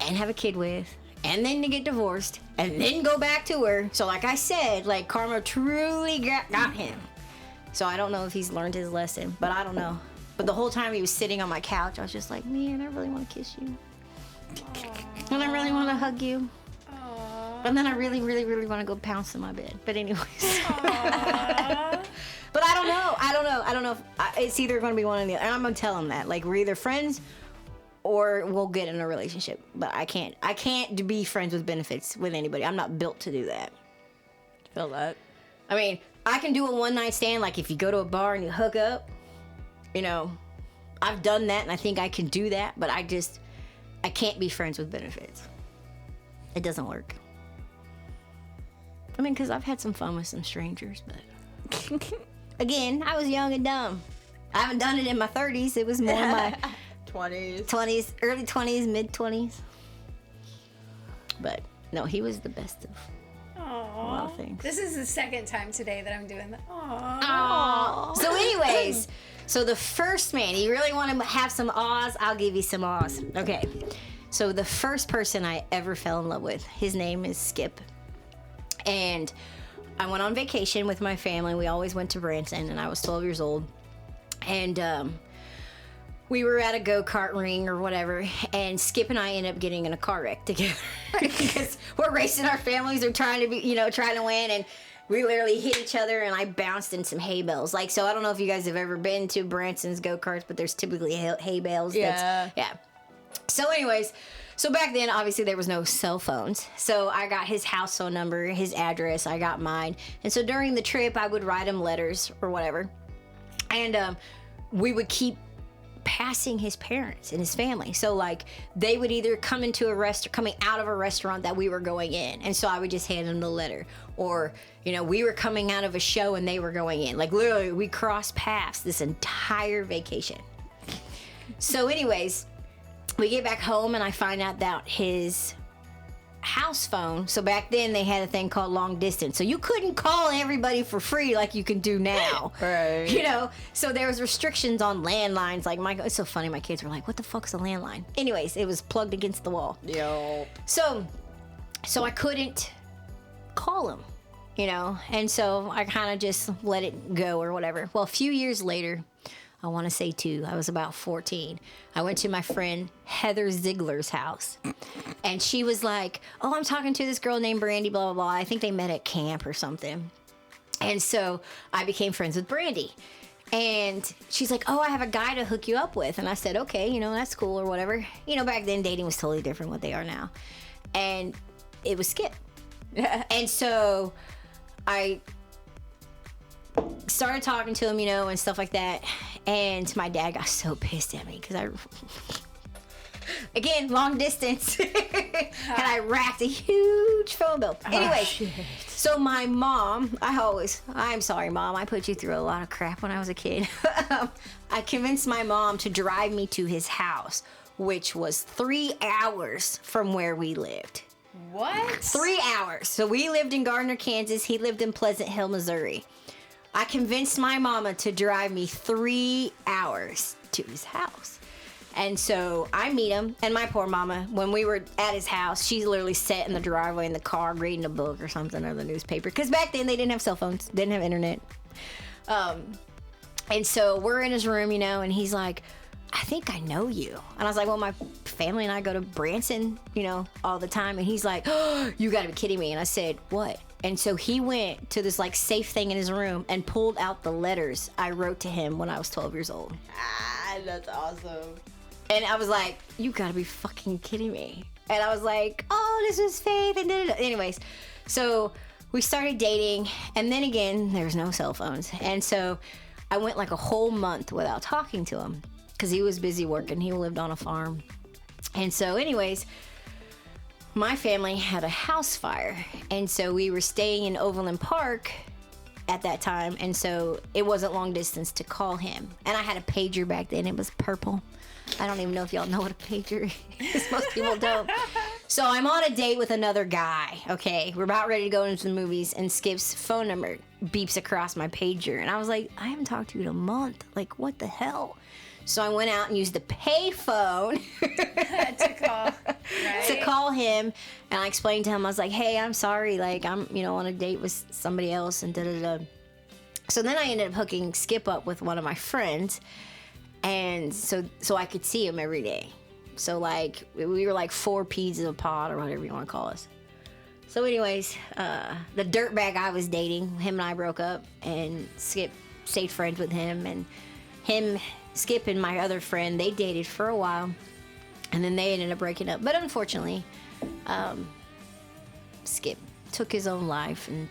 S3: and have a kid with, and then to get divorced, and then go back to her. So like I said, like, karma truly got him. So I don't know if he's learned his lesson, but I don't know. But the whole time he was sitting on my couch, I was just like, man, I really want to kiss you. Aww. And I really want to hug you. Aww. And then I really, really, really want to go pounce in my bed. But anyways. But I don't know. It's either going to be one or the other. And I'm going to tell him that. Like, we're either friends or we'll get in a relationship. But I can't be friends with benefits with anybody. I'm not built to do that.
S2: Feel that.
S3: I mean, I can do a one-night stand. Like, if you go to a bar and you hook up, you know, I've done that and I think I can do that. But I can't be friends with benefits. It doesn't work. I mean, because I've had some fun with some strangers, but again, I was young and dumb. I haven't done it in my 30s. It was more in my 20s, early 20s, mid 20s. But no, he was the best of a lot of things.
S4: This is the second time today that I'm doing that.
S3: Aww. So anyways, so the first man, you really want to have some awes? I'll give you some awes. Okay. So the first person I ever fell in love with, his name is Skip. And I went on vacation with my family. We always went to Branson, and I was 12 years old. And we were at a go-kart ring or whatever, and Skip and I ended up getting in a car wreck together because we're racing. Our families are trying to win, and we literally hit each other, and I bounced in some hay bales. Like, so I don't know if you guys have ever been to Branson's go-karts, but there's typically hay bales.
S2: Yeah.
S3: So anyways, so back then, obviously, there was no cell phones. So I got his house phone number, his address, I got mine. And so during the trip, I would write him letters or whatever. And we would keep passing his parents and his family. So like they would either come into a restaurant, coming out of a restaurant that we were going in, and so I would just hand them the letter. Or, you know, we were coming out of a show and they were going in. Like literally, we crossed paths this entire vacation. So anyways, we get back home and I find out that his house phone, so back then they had a thing called long distance, so you couldn't call everybody for free like you can do now.
S2: Right.
S3: You know, so there was restrictions on landlines. Like it's so funny, my kids were like, what the fuck's a landline? Anyways, it was plugged against the wall.
S2: Yo.
S3: So I couldn't call him, you know, and so I kind of just let it go or whatever. Well, a few years later, I want to say 2, I was about 14. I went to my friend Heather Ziegler's house, and she was like, oh, I'm talking to this girl named Brandy, blah, blah, blah. I think they met at camp or something. And so I became friends with Brandy. And she's like, oh, I have a guy to hook you up with. And I said, okay, you know, that's cool or whatever. You know, back then dating was totally different what they are now. And it was Skip. And so I started talking to him, you know, and stuff like that. And my dad got so pissed at me because again, long distance. And I racked a huge phone bill. Anyways, so my mom, I'm sorry, Mom, I put you through a lot of crap when I was a kid. I convinced my mom to drive me to his house, which was 3 hours from where we lived.
S4: What?
S3: 3 hours. So we lived in Gardner, Kansas. He lived in Pleasant Hill, Missouri. I convinced my mama to drive me 3 hours to his house. And so I meet him, and my poor mama, when we were at his house, she literally sat in the driveway in the car reading a book or something, or the newspaper. Because back then they didn't have cell phones, didn't have internet. And so we're in his room, you know, and he's like, I think I know you. And I was like, well, my family and I go to Branson, you know, all the time. And he's like, oh, you gotta be kidding me. And I said, what? And so he went to this like safe thing in his room and pulled out the letters I wrote to him when I was 12 years old.
S2: That's awesome.
S3: And I was like, you gotta be fucking kidding me. And I was like, oh, this is faith. And da-da-da. Anyways, so we started dating. And then again, there's no cell phones. And so I went like a whole month without talking to him because he was busy working. He lived on a farm. And so anyways, my family had a house fire. And so we were staying in Overland Park at that time. And so it wasn't long distance to call him. And I had a pager back then. It was purple. I don't even know if y'all know what a pager is. Most people don't. So I'm on a date with another guy. Okay, we're about ready to go into the movies, and Skip's phone number beeps across my pager. And I was like, I haven't talked to you in a month. Like, what the hell? So I went out and used the pay phone to call him. And I explained to him, I was like, hey, I'm sorry. Like, I'm, you know, on a date with somebody else and da-da-da. So then I ended up hooking Skip up with one of my friends. And so I could see him every day. So like, we were like 4 peas in a pod or whatever you want to call us. So anyways, the dirtbag I was dating, him and I broke up, and Skip stayed friends with him. And him, Skip, and my other friend, they dated for a while, and then they ended up breaking up. But unfortunately, Skip took his own life in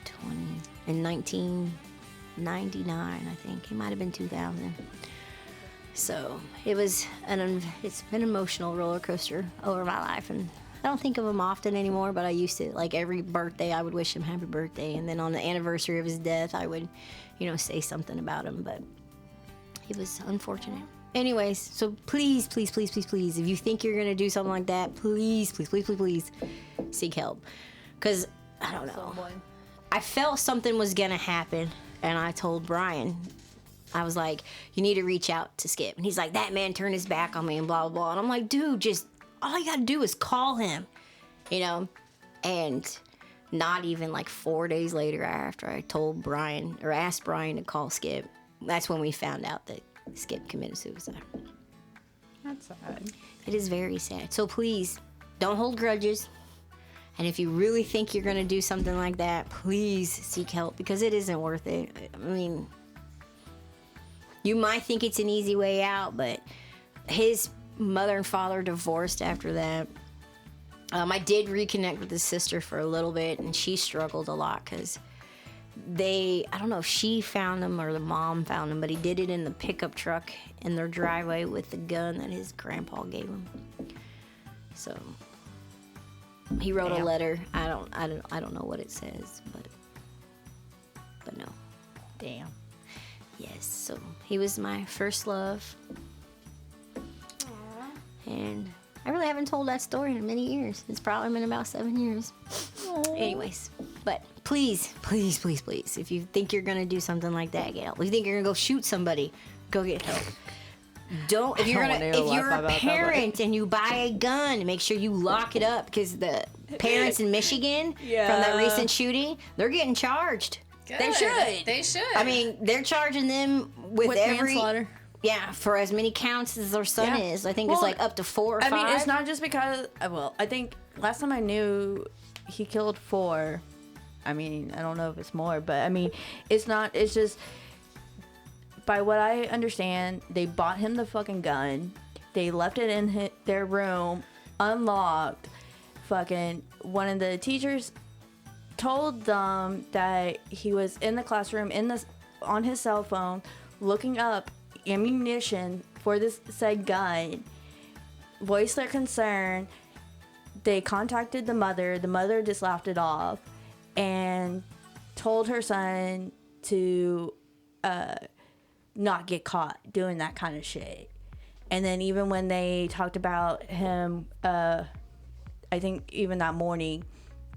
S3: 1999, I think. He might have been 2000. So it's been an emotional roller coaster over my life, and I don't think of him often anymore, but I used to. Like every birthday, I would wish him happy birthday, and then on the anniversary of his death, I would, you know, say something about him, but it was unfortunate. Anyways, so please, please, please, please, please, if you think you're gonna do something like that, please, please, please, please, please, seek help. Because, I don't know. I felt something was gonna happen, and I told Brian, I was like, you need to reach out to Skip. And he's like, that man turned his back on me and blah, blah, blah. And I'm like, dude, just all you gotta do is call him, you know? And not even like 4 days later after I told Brian, or asked Brian to call Skip, that's when we found out that Skip committed suicide.
S2: That's sad.
S3: It is very sad. So please, don't hold grudges. And if you really think you're gonna do something like that, please seek help, because it isn't worth it. I mean, you might think it's an easy way out, but his mother and father divorced after that. I did reconnect with his sister for a little bit, and she struggled a lot because I don't know if she found him or the mom found him, but he did it in the pickup truck in their driveway with the gun that his grandpa gave him. So he wrote a letter. I don't know what it says, but no.
S2: Damn.
S3: Yes, so he was my first love. And I really haven't told that story in many years. It's probably been about 7 years. Anyways, but please, please, please, please, if you think you're gonna do something like that, get help. If you think you're gonna go shoot somebody, go get help. If you're a parent and you buy a gun, make sure you lock it up, because the parents in Michigan from that recent shooting, they're getting charged.
S4: Good.
S2: They should.
S3: I mean, they're charging them with every
S2: manslaughter.
S3: Yeah, for as many counts as their son is. I think it's like up to 4 or 5.
S2: I mean, it's not just because. Well, I think last time I knew, he killed 4. I mean, I don't know if it's more, but I mean, it's not. It's just, by what I understand, they bought him the fucking gun. They left it in their room, unlocked. Fucking one of the teachers told them that he was in the classroom on his cell phone looking up ammunition for this said gun, voiced their concern. They contacted the mother. The mother just laughed it off and told her son to not get caught doing that kind of shit. And then even when they talked about him, I think even that morning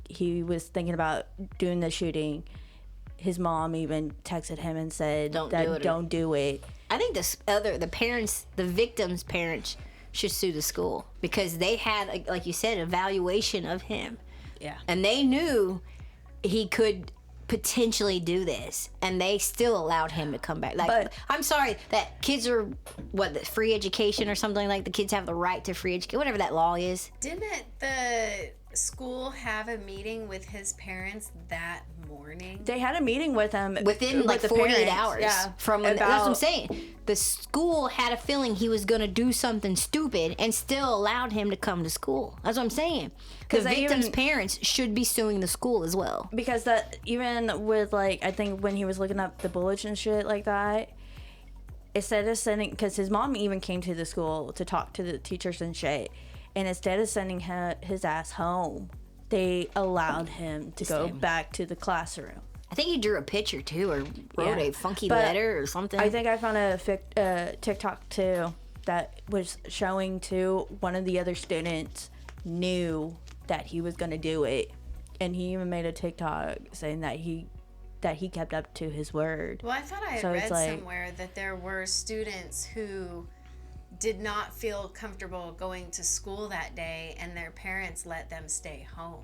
S2: he was thinking about doing the shooting, his mom even texted him and said, don't do it.
S3: I think the parents, the victim's parents, should sue the school, because they had, like you said, evaluation of him.
S2: Yeah.
S3: And they knew he could potentially do this, and they still allowed him to come back. Like,
S2: but
S3: I'm sorry that kids are free education or something, like the kids have the right to free education, whatever that law is.
S4: Didn't the school have a meeting with his parents that morning?
S2: They had a meeting with him
S3: within like
S2: the
S3: 48
S2: parents.
S3: hours.
S2: Yeah,
S3: That's what I'm saying. The school had a feeling he was going to do something stupid and still allowed him to come to school. That's what I'm saying. The victim's parents should be suing the school as well.
S2: Because that, even with, like, I think when he was looking up the bullets and shit like that, instead of sending, because his mom even came to the school to talk to the teachers and shit, and instead of sending his ass home, they allowed him to go back to the classroom.
S3: I think he drew a picture too, or wrote a funky letter or something.
S2: I think I found a TikTok too that was showing too, one of the other students knew that he was going to do it, and he even made a TikTok saying that he kept up to his word.
S4: Well, I thought I had read somewhere that there were students who did not feel comfortable going to school that day, and their parents let them stay home.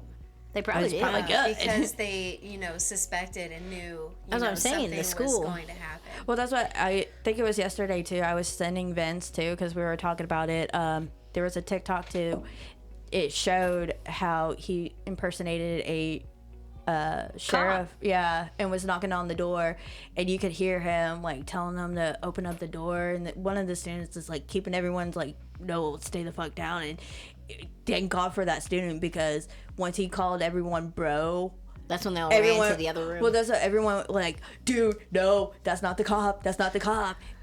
S3: They probably did.
S2: Probably good.
S4: Because they, suspected and knew
S3: that's what I'm saying, the school
S4: was going to happen.
S2: Well, that's what I think it was yesterday too. I was sending Vince too, because we were talking about it. There was a TikTok too. It showed how he impersonated a sheriff, and was knocking on the door, and you could hear him like telling them to open up the door, and one of the students is like keeping everyone's like, no, stay the fuck down. And thank God for that student, because once he called everyone bro,
S3: that's when they all ran to the other room.
S2: Well, that's what everyone like, dude, no, that's not the cop,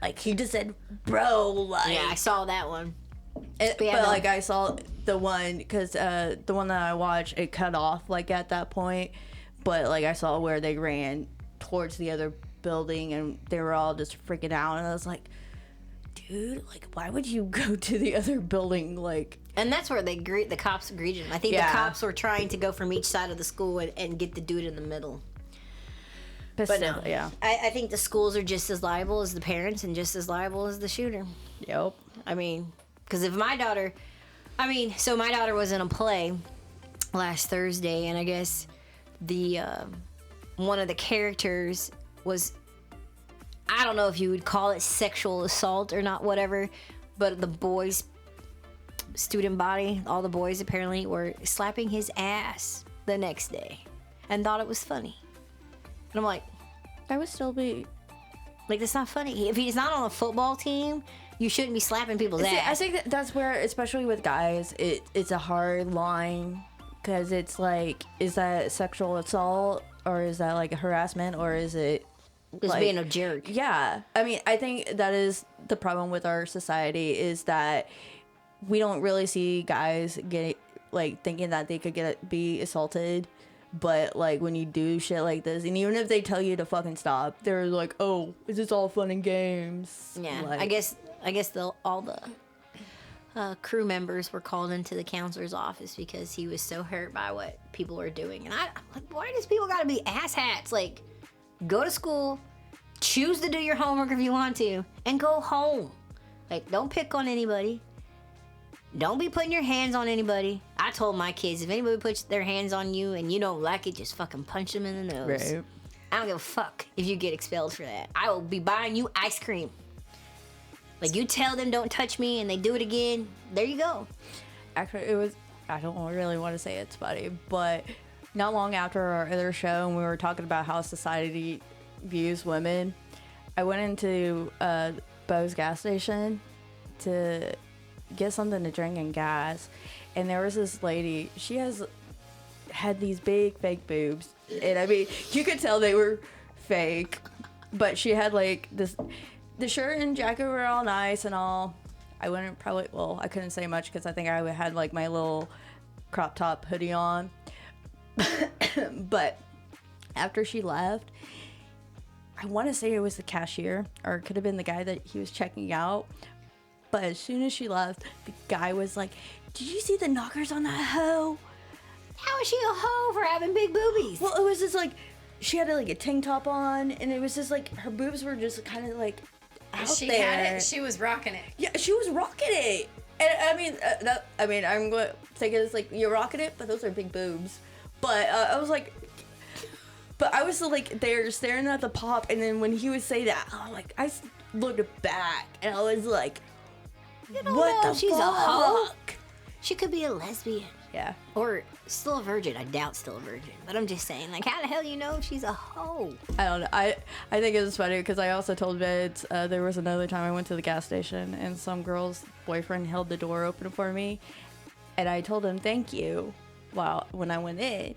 S2: like he just said bro, like.
S3: Yeah, I saw that one.
S2: Like I saw the one, because the one that I watched, it cut off like at that point, but like I saw where they ran towards the other building and they were all just freaking out, and I was like, dude, like, why would you go to the other building? Like,
S3: and that's where the cops greeted him. I think the cops were trying to go from each side of the school and get the dude in the middle. But no, I think the schools are just as liable as the parents and just as liable as the shooter.
S2: Yep.
S3: I mean, because if my daughter was in a play last Thursday, and I guess the one of the characters was, I don't know if you would call it sexual assault or not, whatever, but the boys' student body, all the boys apparently were slapping his ass the next day and thought it was funny. And I'm like,
S2: that would still be
S3: like, that's not funny. If he's not on a football team, you shouldn't be slapping people's ass.
S2: I think that's where, especially with guys, it's a hard line, because it's like, is that sexual assault or is that like harassment, or is it
S3: Just
S2: like,
S3: being a jerk.
S2: Yeah, I mean, I think that is the problem with our society, is that we don't really see guys get like thinking that they could be assaulted, but like when you do shit like this, and even if they tell you to fucking stop, they're like, oh, is this all fun and games?
S3: Yeah,
S2: like,
S3: I guess all the crew members were called into the counselor's office because he was so hurt by what people were doing. And I'm like, why does people gotta be asshats? Like, go to school, choose to do your homework if you want to, and go home. Like, don't pick on anybody. Don't be putting your hands on anybody. I told my kids, if anybody puts their hands on you and you don't like it, just fucking punch them in the nose.
S2: Right.
S3: I don't give a fuck if you get expelled for that. I will be buying you ice cream. Like, you tell them don't touch me and they do it again, there you go.
S2: Actually, it was, I don't really want to say it's funny, but not long after our other show, and we were talking about how society views women, I went into Bo's gas station to get something to drink and gas, and there was this lady. She had these big fake boobs, and I mean, you could tell they were fake, but she had like this. The shirt and jacket were all nice and all. I couldn't say much because I think I had like my little crop top hoodie on. But after she left, I want to say it was the cashier, or it could have been the guy that he was checking out. But as soon as she left, the guy was like, "Did you see the knockers on that hoe?"
S3: How is she a hoe for having big boobies?
S2: Well, it was just like, she had like a tank top on, and it was just like, her boobs were just kind of like out
S4: She
S2: there.
S4: had it. She was rocking it.
S2: Yeah, she was rocking it. And I mean, I'm going to take it as like, you're rocking it, but those are big boobs. But I was like, but I was like there staring at the pop, and then when he would say that, I was like, I looked back, and I was like, what the
S3: she's
S2: fuck?
S3: a hoe. She could be a lesbian.
S2: Yeah.
S3: Or still a virgin. I doubt still a virgin. But I'm just saying, like, how the hell you know she's a hoe?
S2: I don't know. I think it was funny because I also told Vince there was another time I went to the gas station and some girl's boyfriend held the door open for me, and I told him thank you when I went in.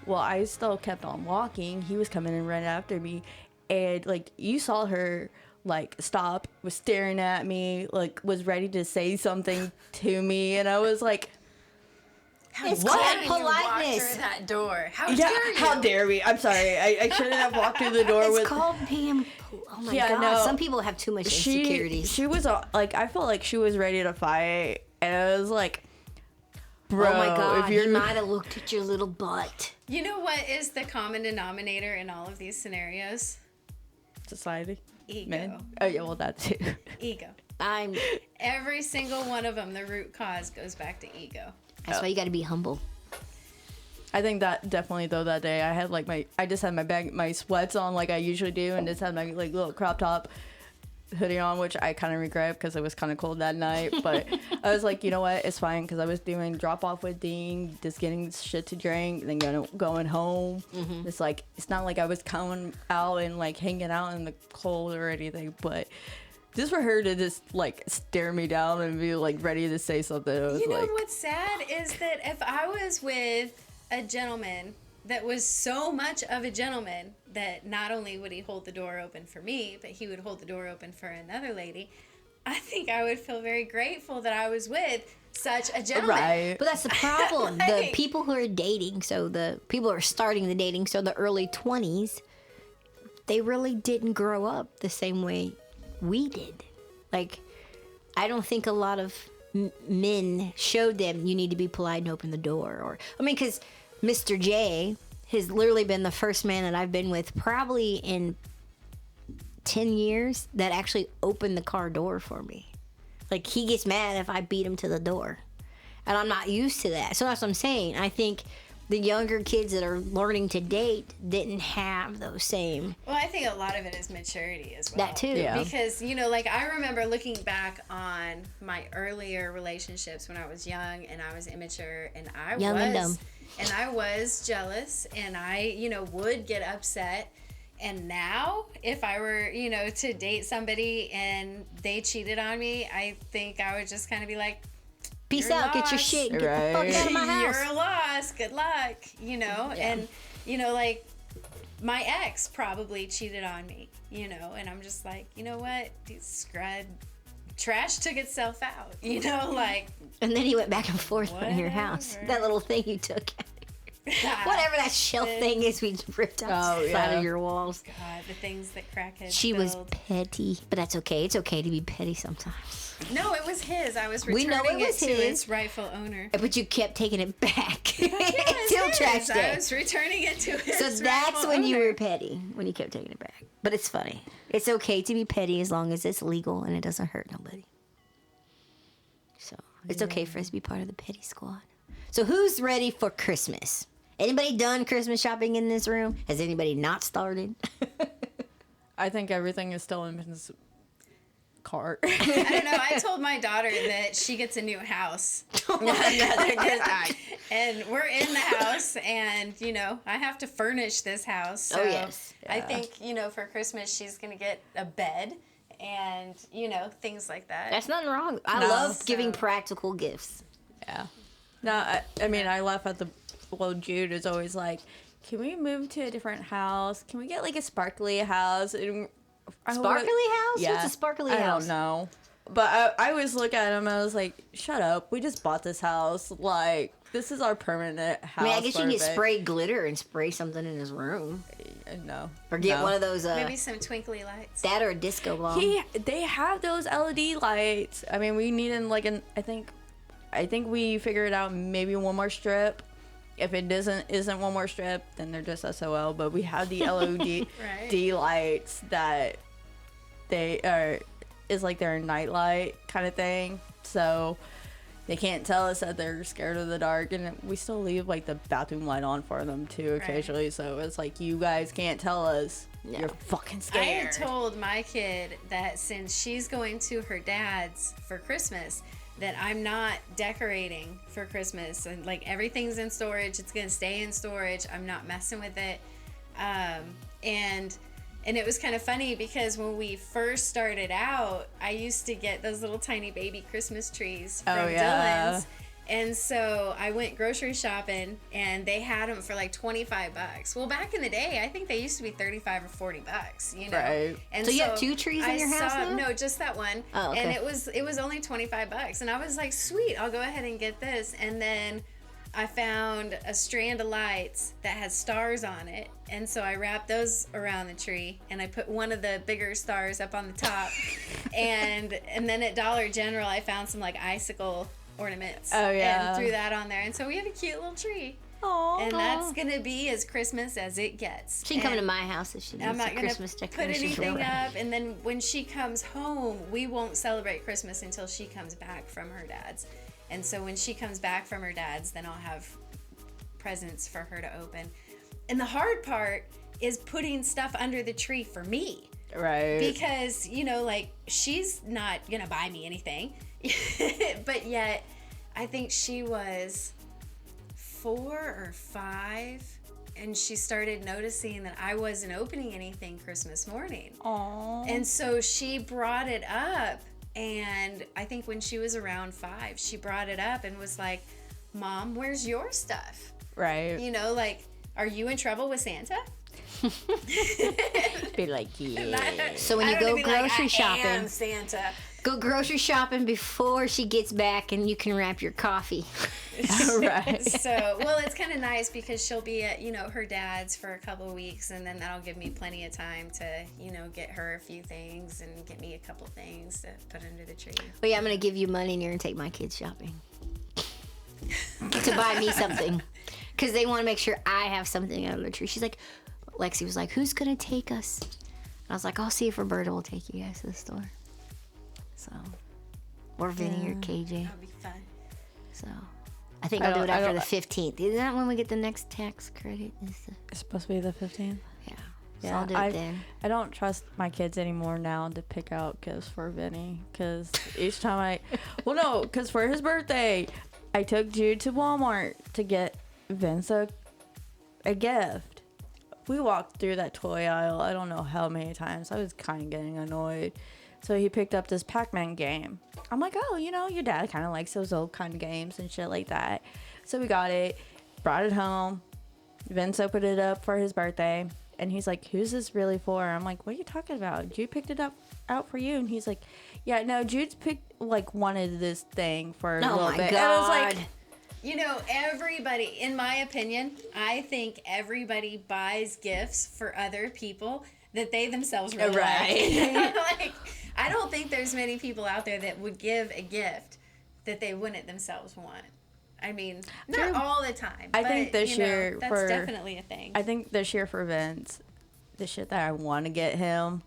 S2: Well, I still kept on walking. He was coming in right after me, and like, you saw her like stop, was staring at me, like was ready to say something to me, and I was like,
S3: It's
S4: Why
S3: called
S4: did you walk
S3: politeness.
S4: through that door? How
S2: yeah,
S4: dare you?
S2: how dare me? I'm sorry. I shouldn't have walked through the door
S3: It's
S2: with.
S3: called being. Oh my
S2: Yeah,
S3: god!
S2: no.
S3: Some people have too much insecurities.
S2: She was like, I felt like she was ready to fight, and I was like, bro,
S3: oh my god!
S2: if you're
S3: He might have looked at your little butt.
S4: You know what is the common denominator in all of these scenarios?
S2: society,
S4: Ego.
S2: men. Oh yeah, well that too.
S4: Ego.
S3: I'm.
S4: Every single one of them, the root cause goes back to ego.
S3: That's why you got to be humble.
S2: I think that definitely though that day I had like I just had my sweats on like I usually do, and just had my like little crop top hoodie on, which I kind of regret because it was kind of cold that night. But I was like, you know what, it's fine, because I was doing drop off with Dean, just getting shit to drink, then going home. It's like, it's not like I was coming out and like hanging out in the cold or anything, but just for her to just like stare me down and be like ready to say something, it was
S4: You know
S2: like,
S4: what's sad is that if I was with a gentleman that was so much of a gentleman that not only would he hold the door open for me, but he would hold the door open for another lady, I think I would feel very grateful that I was with such a gentleman.
S2: right.
S3: But that's the problem. The
S4: Like-
S3: people who are dating, so the people who are starting the dating, so the early 20s, they really didn't grow up the same way we did. Like, I don't think a lot of men showed them you need to be polite and open the door. Or, I mean, because Mr. J has literally been the first man that I've been with probably in 10 years that actually opened the car door for me. Like, he gets mad if I beat him to the door. And I'm not used to that. So that's what I'm saying. I think the younger kids that are learning to date didn't have those same.
S4: Well, I think a lot of it is maturity as well.
S3: That too.
S2: Yeah.
S4: Because, you know, like I remember looking back on my earlier relationships when I was young and I was immature and I was jealous and I, you know, would get upset. And now if I were, you know, to date somebody and they cheated on me, I think I would just kind of be like,
S3: Peace
S4: You're
S3: out, get your
S4: lost.
S3: shit, get the fuck out of my house.
S4: you're lost, good luck, you know. And, you know, like my ex probably cheated on me, you know, and I'm just like, you know what? Trash took itself out, you know, like.
S3: And then he went back and forth on your house. That little thing you took. Whatever that shelf thing is we ripped out of your walls.
S4: God, the things that crackheads
S3: She was
S4: build.
S3: petty, but that's okay. It's okay to be petty sometimes.
S4: No, it was his. I was
S3: We know
S4: returning
S3: it was
S4: to
S3: his.
S4: its rightful owner.
S3: But you kept taking it back.
S4: Yeah,
S3: Till
S4: it's
S3: trash
S4: his.
S3: day.
S4: I was returning it to his
S3: So that's
S4: rightful
S3: when you
S4: owner.
S3: were petty, when you kept taking it back. But it's funny. It's okay to be petty as long as it's legal and it doesn't hurt nobody. So it's okay for us to be part of the petty squad. So who's ready for Christmas? Anybody done Christmas shopping in this room? Has anybody not started?
S2: I think everything is still in his cart.
S4: I don't know. I told my daughter that she gets a new house. And we're in the house, and, you know, I have to furnish this house. So
S3: yes.
S4: I think, you know, for Christmas, she's going to get a bed and, you know, things like that.
S3: That's nothing wrong. I
S2: No.
S3: love giving practical gifts.
S2: Yeah. No, I mean, I laugh at Jude is always like, can we move to a different house? Can we get like a sparkly house? And
S3: Sparkly house?
S2: Yeah.
S3: What's a sparkly
S2: I
S3: house?
S2: don't know. But I always look at him and I was like, shut up. We just bought this house. Like, this is our permanent house.
S3: I mean, I guess you can get
S2: for a bit.
S3: sprayed glitter and spray something in his room.
S2: No.
S3: Or get
S2: No.
S3: one of those,
S4: Maybe some twinkly lights.
S3: that or a disco ball.
S2: They have those LED lights. I mean, we need I think we figured out maybe one more strip. If it isn't one more strip, then they're just SOL. But we have the LED
S4: Right.
S2: lights that is like their night light kind of thing. So they can't tell us that they're scared of the dark, and we still leave like the bathroom light on for them too occasionally. So it's like, you guys can't tell us you're fucking
S4: I
S2: scared.
S4: had told my kid that since she's going to her dad's for Christmas, that I'm not decorating for Christmas, and like everything's in storage. It's gonna stay in storage. I'm not messing with it. And it was kind of funny because when we first started out, I used to get those little tiny baby Christmas trees from Dylan's. And so I went grocery shopping, and they had them for like $25. Well, back in the day, I think they used to be $35 or $40, you know.
S2: Right.
S4: And
S3: So you have 2 trees in your house now?
S4: No, just that one.
S3: Oh, okay.
S4: And it was only $25, and I was like, sweet, I'll go ahead and get this. And then I found a strand of lights that has stars on it, and so I wrapped those around the tree, and I put one of the bigger stars up on the top. and then at Dollar General, I found some like icicle ornaments.
S2: Oh, yeah.
S4: And threw that on there, and so we have a cute little tree.
S2: Aww.
S4: And that's gonna be as Christmas as it gets.
S3: She can come to
S4: And
S3: my house if she needs
S4: I'm not
S3: some
S4: gonna
S3: Christmas
S4: put
S3: decorations.
S4: anything up, and then when she comes home, we won't celebrate Christmas until she comes back from her dad's. And so when she comes back from her dad's, then I'll have presents for her to open. And the hard part is putting stuff under the tree for me.
S2: Right.
S4: Because, you know, like, she's not gonna buy me anything. But yet, I think she was 4 or 5, and she started noticing that I wasn't opening anything Christmas morning.
S2: Aww.
S4: And so she brought it up, and I think when she was around 5, she brought it up and was like, Mom, where's your stuff?
S2: Right.
S4: You know, like, are you in trouble with Santa?
S2: Be like, yeah.
S3: So when you
S4: I
S3: go
S4: would be like,
S3: grocery
S4: I
S3: shopping,
S4: am Santa.
S3: go grocery shopping before she gets back, and you can wrap your coffee.
S2: Right.
S4: So, well, it's kind of nice because she'll be at, you know, her dad's for a couple of weeks, and then that'll give me plenty of time to, you know, get her a few things and get me a couple things to put under the tree.
S3: Well, yeah, I'm gonna give you money, and you're gonna take my kids shopping to buy me something, because they want to make sure I have something under the tree. She's like, Lexi was like, "Who's gonna take us?" And I was like, "I'll see if Roberta will take you guys to the store." So, or Vinny or KJ.
S4: That'll be fun.
S3: So, I think I'll do it after the 15th. Isn't that when we get the next tax credit?
S2: It's supposed to be the 15th.
S3: Yeah. So I'll do it then.
S2: I don't trust my kids anymore now to pick out gifts for Vinny, because each time because for his birthday, I took Jude to Walmart to get Vince a gift. We walked through that toy aisle, I don't know how many times. I was kind of getting annoyed. So he picked up this Pac-Man game. I'm like, oh, you know, your dad kind of likes those old kind of games and shit like that. So we got it, brought it home. Vince opened it up for his birthday, And he's like, who's this really for? I'm like, what are you talking about? Jude picked it up out for you. And he's like, yeah, no, Jude's wanted this thing for a little bit.
S3: God.
S2: And I was like,
S4: You know, everybody, in my opinion, I think everybody buys gifts for other people that they themselves really like. Like, I don't think there's many people out there that would give a gift that they wouldn't themselves want. I mean, not all the time.
S2: I think this year
S4: that's definitely a thing.
S2: I think this year for Vince, the shit that I want to get him,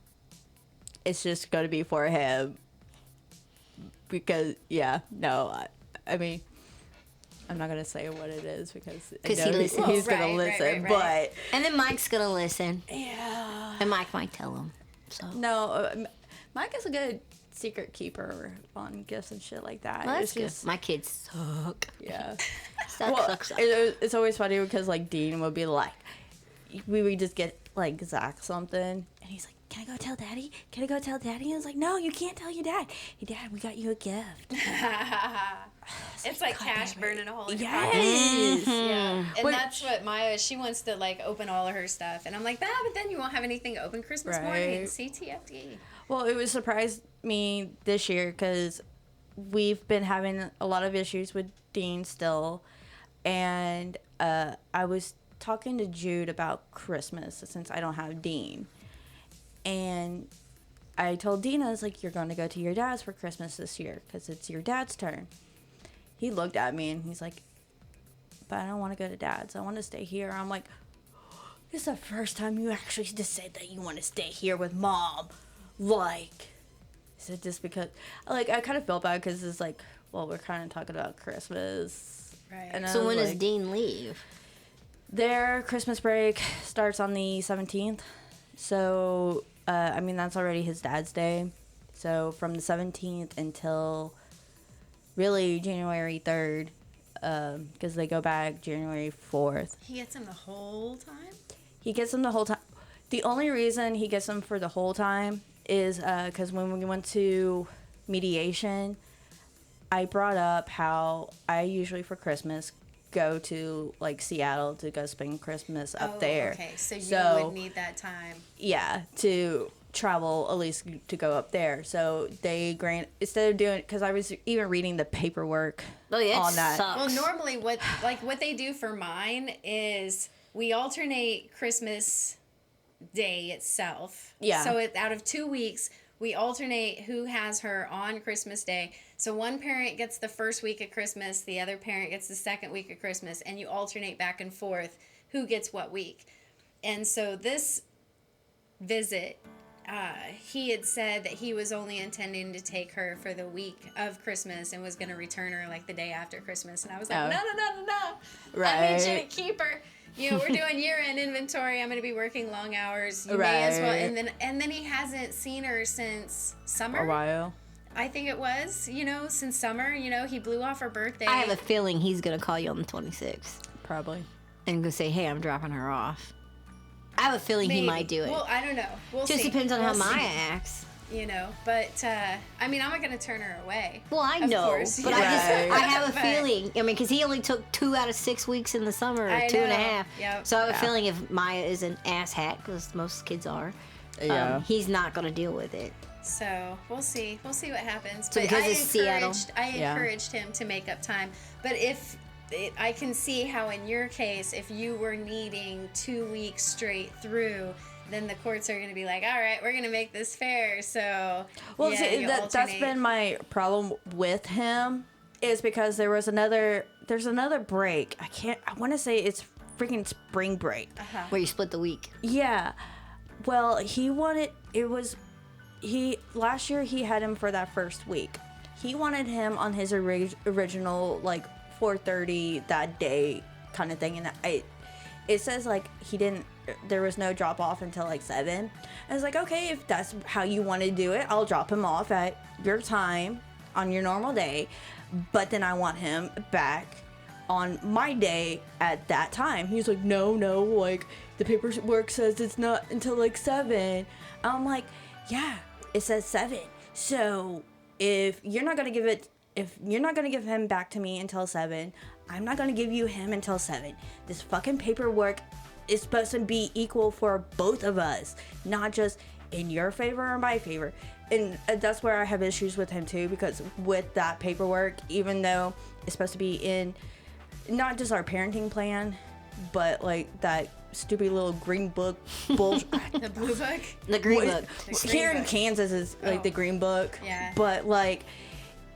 S2: it's just going to be for him. Because, I mean, I'm not going to say what it is because
S3: he listens.
S2: he's going to listen.
S4: Right.
S3: And then Mike's going to listen.
S2: Yeah.
S3: And Mike might tell him. So.
S2: No, Mike is a good secret keeper on gifts and shit like that.
S3: Well,
S2: it's
S3: that's
S2: just
S3: good. My kids suck.
S2: Yeah.
S3: Suck.
S2: It's always funny because like Dean would be like, we would just get like Zach something, and he's like, "Can I go tell Daddy? Can I go tell Daddy?" And I was like, "No, you can't tell your dad. Hey, Dad, we got you a gift."
S4: It's like cash burning a hole in your
S2: Yes.
S4: pocket.
S3: Mm-hmm.
S4: Yeah. And that's what Maya, she wants to like open all of her stuff. And I'm like, but then you won't have anything to open Christmas morning. CTFD.
S2: Well, it would surprise me this year because we've been having a lot of issues with Dean still. And I was talking to Jude about Christmas since I don't have Dean. And I told Dean, I was like, you're going to go to your dad's for Christmas this year because it's your dad's turn. He looked at me and he's like, but I don't want to go to Dad's. I want to stay here. I'm like, this is the first time you actually just said that you want to stay here with Mom. Like, is it just because, like, I kind of felt bad because it's like, well, we're kind of talking about Christmas.
S4: Right.
S2: And
S3: So when does Dean leave?
S2: Their Christmas break starts on the 17th. So, I mean, that's already his dad's day. So from the 17th until really January 3rd, because they go back January 4th.
S4: He gets him the whole time?
S2: He gets them the whole time. The only reason he gets them for the whole time is because when we went to mediation, I brought up how I usually for Christmas go to like Seattle to go spend Christmas up there.
S4: Okay, so you would need that time.
S2: Yeah, to travel at least to go up there. So they instead of doing, because I was even reading the paperwork on that.
S3: Sucks.
S4: Well, normally what they do for mine is we alternate Christmas Day itself.
S2: Yeah.
S4: So out of 2 weeks, we alternate who has her on Christmas Day. So one parent gets the first week of Christmas, the other parent gets the second week of Christmas, and you alternate back and forth who gets what week. And so this visit, he had said that he was only intending to take her for the week of Christmas and was going to return her like the day after Christmas. And I was like, no.
S2: Right.
S4: I need you to keep her. You know, we're doing year-end inventory. I'm going to be working long hours. You may as well. And then he hasn't seen her since summer.
S2: A while.
S4: I think it was, since summer. He blew off her birthday.
S3: I have a feeling he's going to call you on the 26th.
S2: Probably.
S3: And go say, hey, I'm dropping her off. I have a feeling he might do it.
S4: Well, I don't know. We'll
S3: Just
S4: see.
S3: depends on
S4: We'll
S3: how Maya
S4: see.
S3: acts.
S4: But I mean, I'm not going to turn her away.
S3: Well, I
S4: Of
S3: know,
S4: course,
S3: but
S4: yeah.
S3: I have a
S4: But-
S3: feeling. I mean, because he only took 2 out of 6 weeks in the summer, or
S4: I
S3: 2.5.
S4: know. Yep.
S3: So I have a feeling if Maya is an asshat, because most kids are, he's not going to deal with it.
S4: So we'll see. We'll see what happens.
S3: So because it's Seattle.
S4: I encouraged him to make up time. But I can see how in your case, if you were needing 2 weeks straight through, then the courts are going to be like, all right, we're going to make this fair. So
S2: Well,
S4: yeah,
S2: see,
S4: you
S2: that's
S4: alternate.
S2: been my problem with him is because there's another break. I want to say it's freaking spring break.
S3: Where you split the week.
S2: Yeah. Well, last year he had him for that first week. He wanted him on his original like 4:30 that day kind of thing, and it says like there was no drop off until like 7. I was like, okay, if that's how you want to do it, I'll drop him off at your time on your normal day, but then I want him back on my day at that time. He's like, no, like the paperwork says it's not until like 7. I'm like, yeah, it says 7. So if you're not gonna give him back to me until 7, I'm not gonna give you him until 7. This fucking paperwork it's supposed to be equal for both of us, not just in your favor or my favor. And that's where I have issues with him too, because with that paperwork, even though it's supposed to be in not just our parenting plan, but like that stupid little green book bullshit.
S4: The blue book?
S3: The green book.
S2: Here in Kansas is like the green book.
S4: Yeah.
S2: But like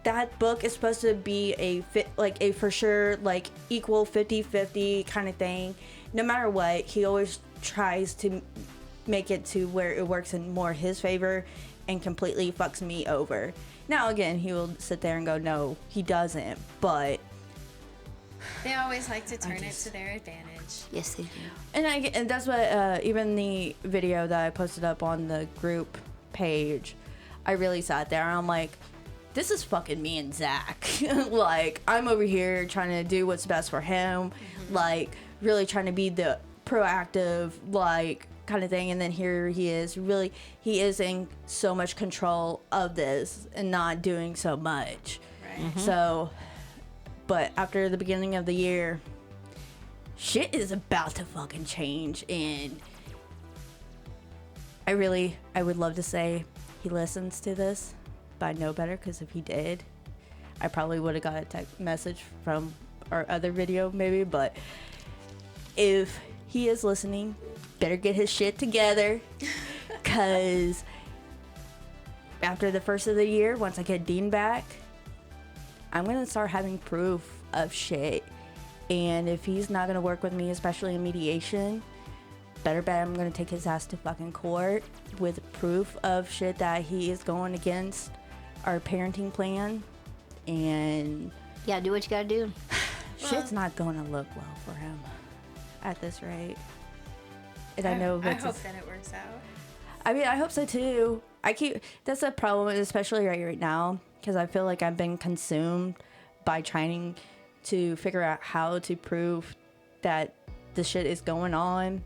S2: that book is supposed to be a for sure like equal 50-50 kind of thing. No matter what, he always tries to make it to where it works in more his favor and completely fucks me over. Now again, he will sit there and go, no, he doesn't, but
S4: they always like to turn it to their advantage.
S3: Yes, they do.
S2: And that's what even the video that I posted up on the group page, I really sat there and I'm like, this is fucking me and Zach. Like, I'm over here trying to do what's best for him, like really trying to be the proactive, like, kind of thing, and then here he is in so much control of this and not doing so much.
S4: Right.
S2: So, but after the beginning of the year, shit is about to fucking change, and I would love to say he listens to this, but I know better, because if he did, I probably would have got a text message from our other video maybe. But if he is listening, better get his shit together, because after the first of the year, once I get Dean back, I'm gonna start having proof of shit. And if he's not gonna work with me, especially in mediation, better bet I'm gonna take his ass to fucking court with proof of shit that he is going against our parenting plan. And
S3: Yeah, do what you gotta do.
S2: shit's not gonna look well for him at this rate. And I
S4: hope
S2: that's
S4: that it works out.
S2: I mean, I hope so too. That's a problem, especially right now, because I feel like I've been consumed by trying to figure out how to prove that the shit is going on.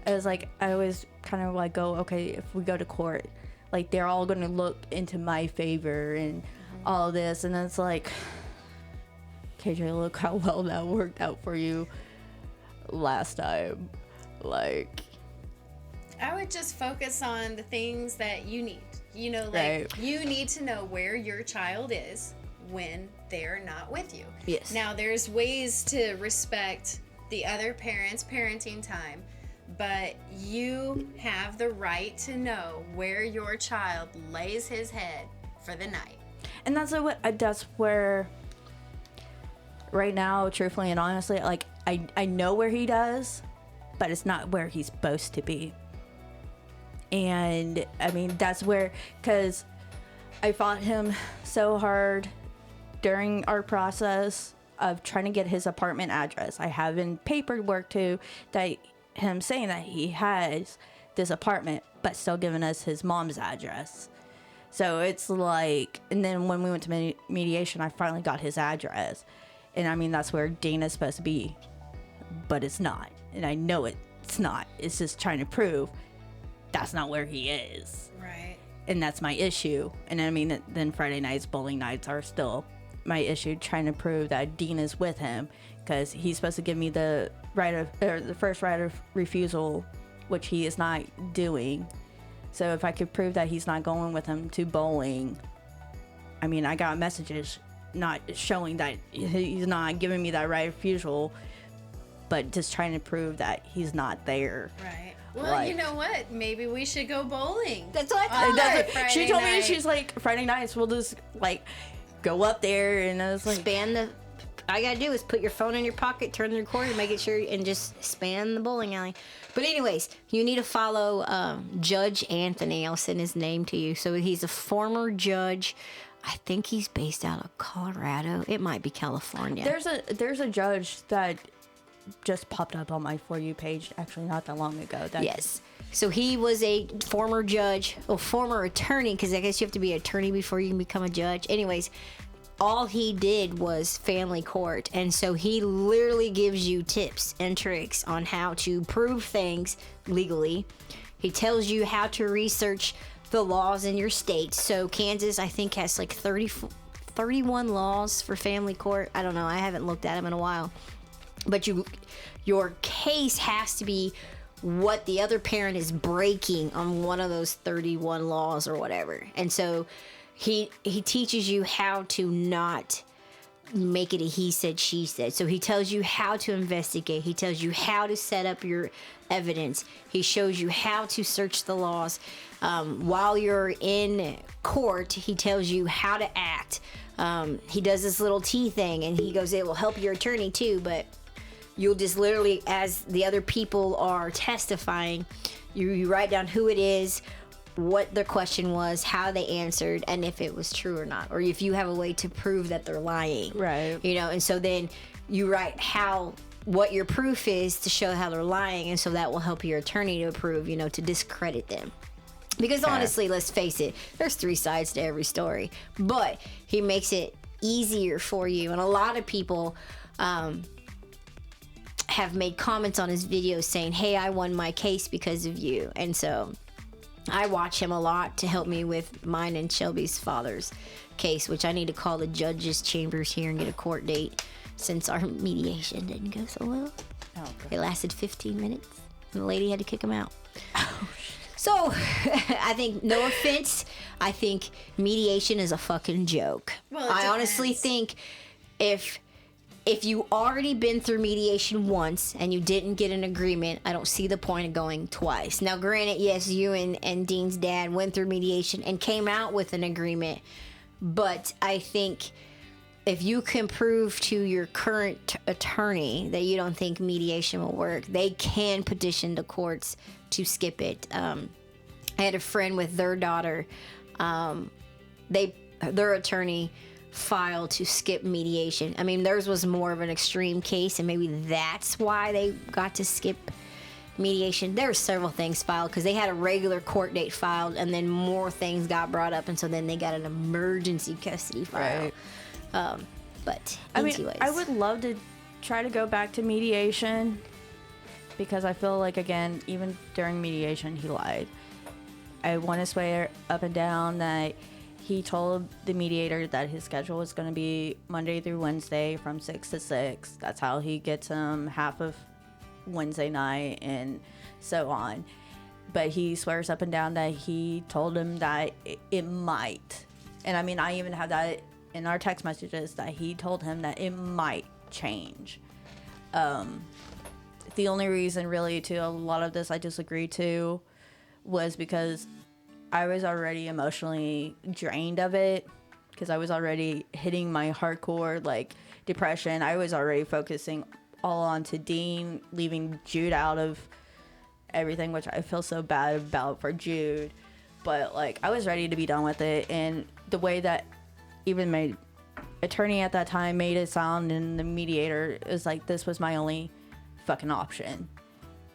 S2: I always kind of like go, okay, if we go to court, like they're all going to look into my favor and all of this. And it's like, KJ, look how well that worked out for you last time. Like,
S4: I would just focus on the things that you need. You know, like
S2: Right.
S4: you need to know where your child is when they're not with you.
S3: Yes.
S4: Now, there's ways to respect the other parent's parenting time, but you have the right to know where your child lays his head for the night.
S2: and that's where right now, truthfully and honestly, like I know where he does, but it's not where he's supposed to be. And I mean, that's where, because I fought him so hard during our process of trying to get his apartment address. I have in paperwork too that him saying that he has this apartment, but still giving us his mom's address. So it's like, and then when we went to mediation, I finally got his address. And I mean, that's where Dana's supposed to be, but it's not. And I know it's not. It's just trying to prove that's not where he is.
S4: Right.
S2: And that's my issue. And I mean, then Friday nights, bowling nights are still my issue, trying to prove that Dean is with him, because he's supposed to give me the first right of refusal, which he is not doing. So if I could prove that he's not going with him to bowling, I mean, I got messages not showing that he's not giving me that right of refusal, but just trying to prove that he's not there.
S4: Right. Well,
S2: Like-
S4: you know what? Maybe we should go bowling.
S3: That's what I
S4: on
S3: thought.
S4: that
S2: She
S4: Friday
S2: told me,
S4: night.
S2: she's like, Friday nights we'll just like go up there, and I was like,
S3: All you gotta do is put your phone in your pocket, turn the recorder, make it sure, and just span the bowling alley. But anyways, you need to follow Judge Anthony. I'll send his name to you. So he's a former judge. I think he's based out of Colorado. It might be California.
S2: there's a judge that just popped up on my For You page actually not that long ago.
S3: Yes. So he was a former judge, or former attorney, because I guess you have to be an attorney before you can become a judge. Anyways, all he did was family court. And so he literally gives you tips and tricks on how to prove things legally. He tells you how to research the laws in your state. So Kansas, I think, has like 31 laws for family court. I don't know. I haven't looked at them in a while. but your case has to be what the other parent is breaking on one of those 31 laws or whatever. And so he teaches you how to not make it a he said, she said. So he tells you how to investigate. He tells you how to set up your evidence. He shows you how to search the laws. While you're in court, he tells you how to act. He does this little T thing, and he goes, it will help your attorney too, but you'll just literally, as the other people are testifying, you write down who it is, what their question was, how they answered, and if it was true or not, or if you have a way to prove that they're lying.
S2: Right.
S3: You know, and so then you write what your proof is to show how they're lying, and so that will help your attorney to prove, you know, to discredit them. Because honestly, let's face it, there's 3 sides to every story, but he makes it easier for you. And a lot of people have made comments on his videos saying, hey, I won my case because of you. And so I watch him a lot to help me with mine and Shelby's father's case, which I need to call the judge's chambers here and get a court date since our mediation didn't go so well.
S2: Oh,
S3: it lasted 15 minutes and the lady had to kick him out. So I think, no offense, I think mediation is a fucking joke.
S4: Well, it
S3: I honestly
S4: depends.
S3: think if you already been through mediation once and you didn't get an agreement, I don't see the point of going twice. Now, granted, yes, you and Dean's dad went through mediation and came out with an agreement, but I think if you can prove to your current attorney that you don't think mediation will work, they can petition the courts to skip it. I had a friend with their daughter. Their attorney filed to skip mediation. I mean, theirs was more of an extreme case, and maybe that's why they got to skip mediation. There were several things filed because they had a regular court date filed, and then more things got brought up, and so then they got an emergency custody file.
S2: Right.
S3: But
S2: I mean,
S3: anyways.
S2: I would love to try to go back to mediation because I feel like, again, even during mediation, he lied. I want to swear up and down that he told the mediator that his schedule was going to be Monday through Wednesday from 6 to 6. That's how he gets him half of Wednesday night and so on. But he swears up and down that he told him that it might. And I mean, I even have that in our text messages that he told him that it might change. The only reason really to a lot of this I disagreed to was because I was already emotionally drained of it, because I was already hitting my hardcore like depression. I was already focusing all onto Dean, leaving Jude out of everything, which I feel so bad about for Jude. But like, I was ready to be done with it, and the way that even my attorney at that time made it sound, and the mediator, is like this was my only fucking option.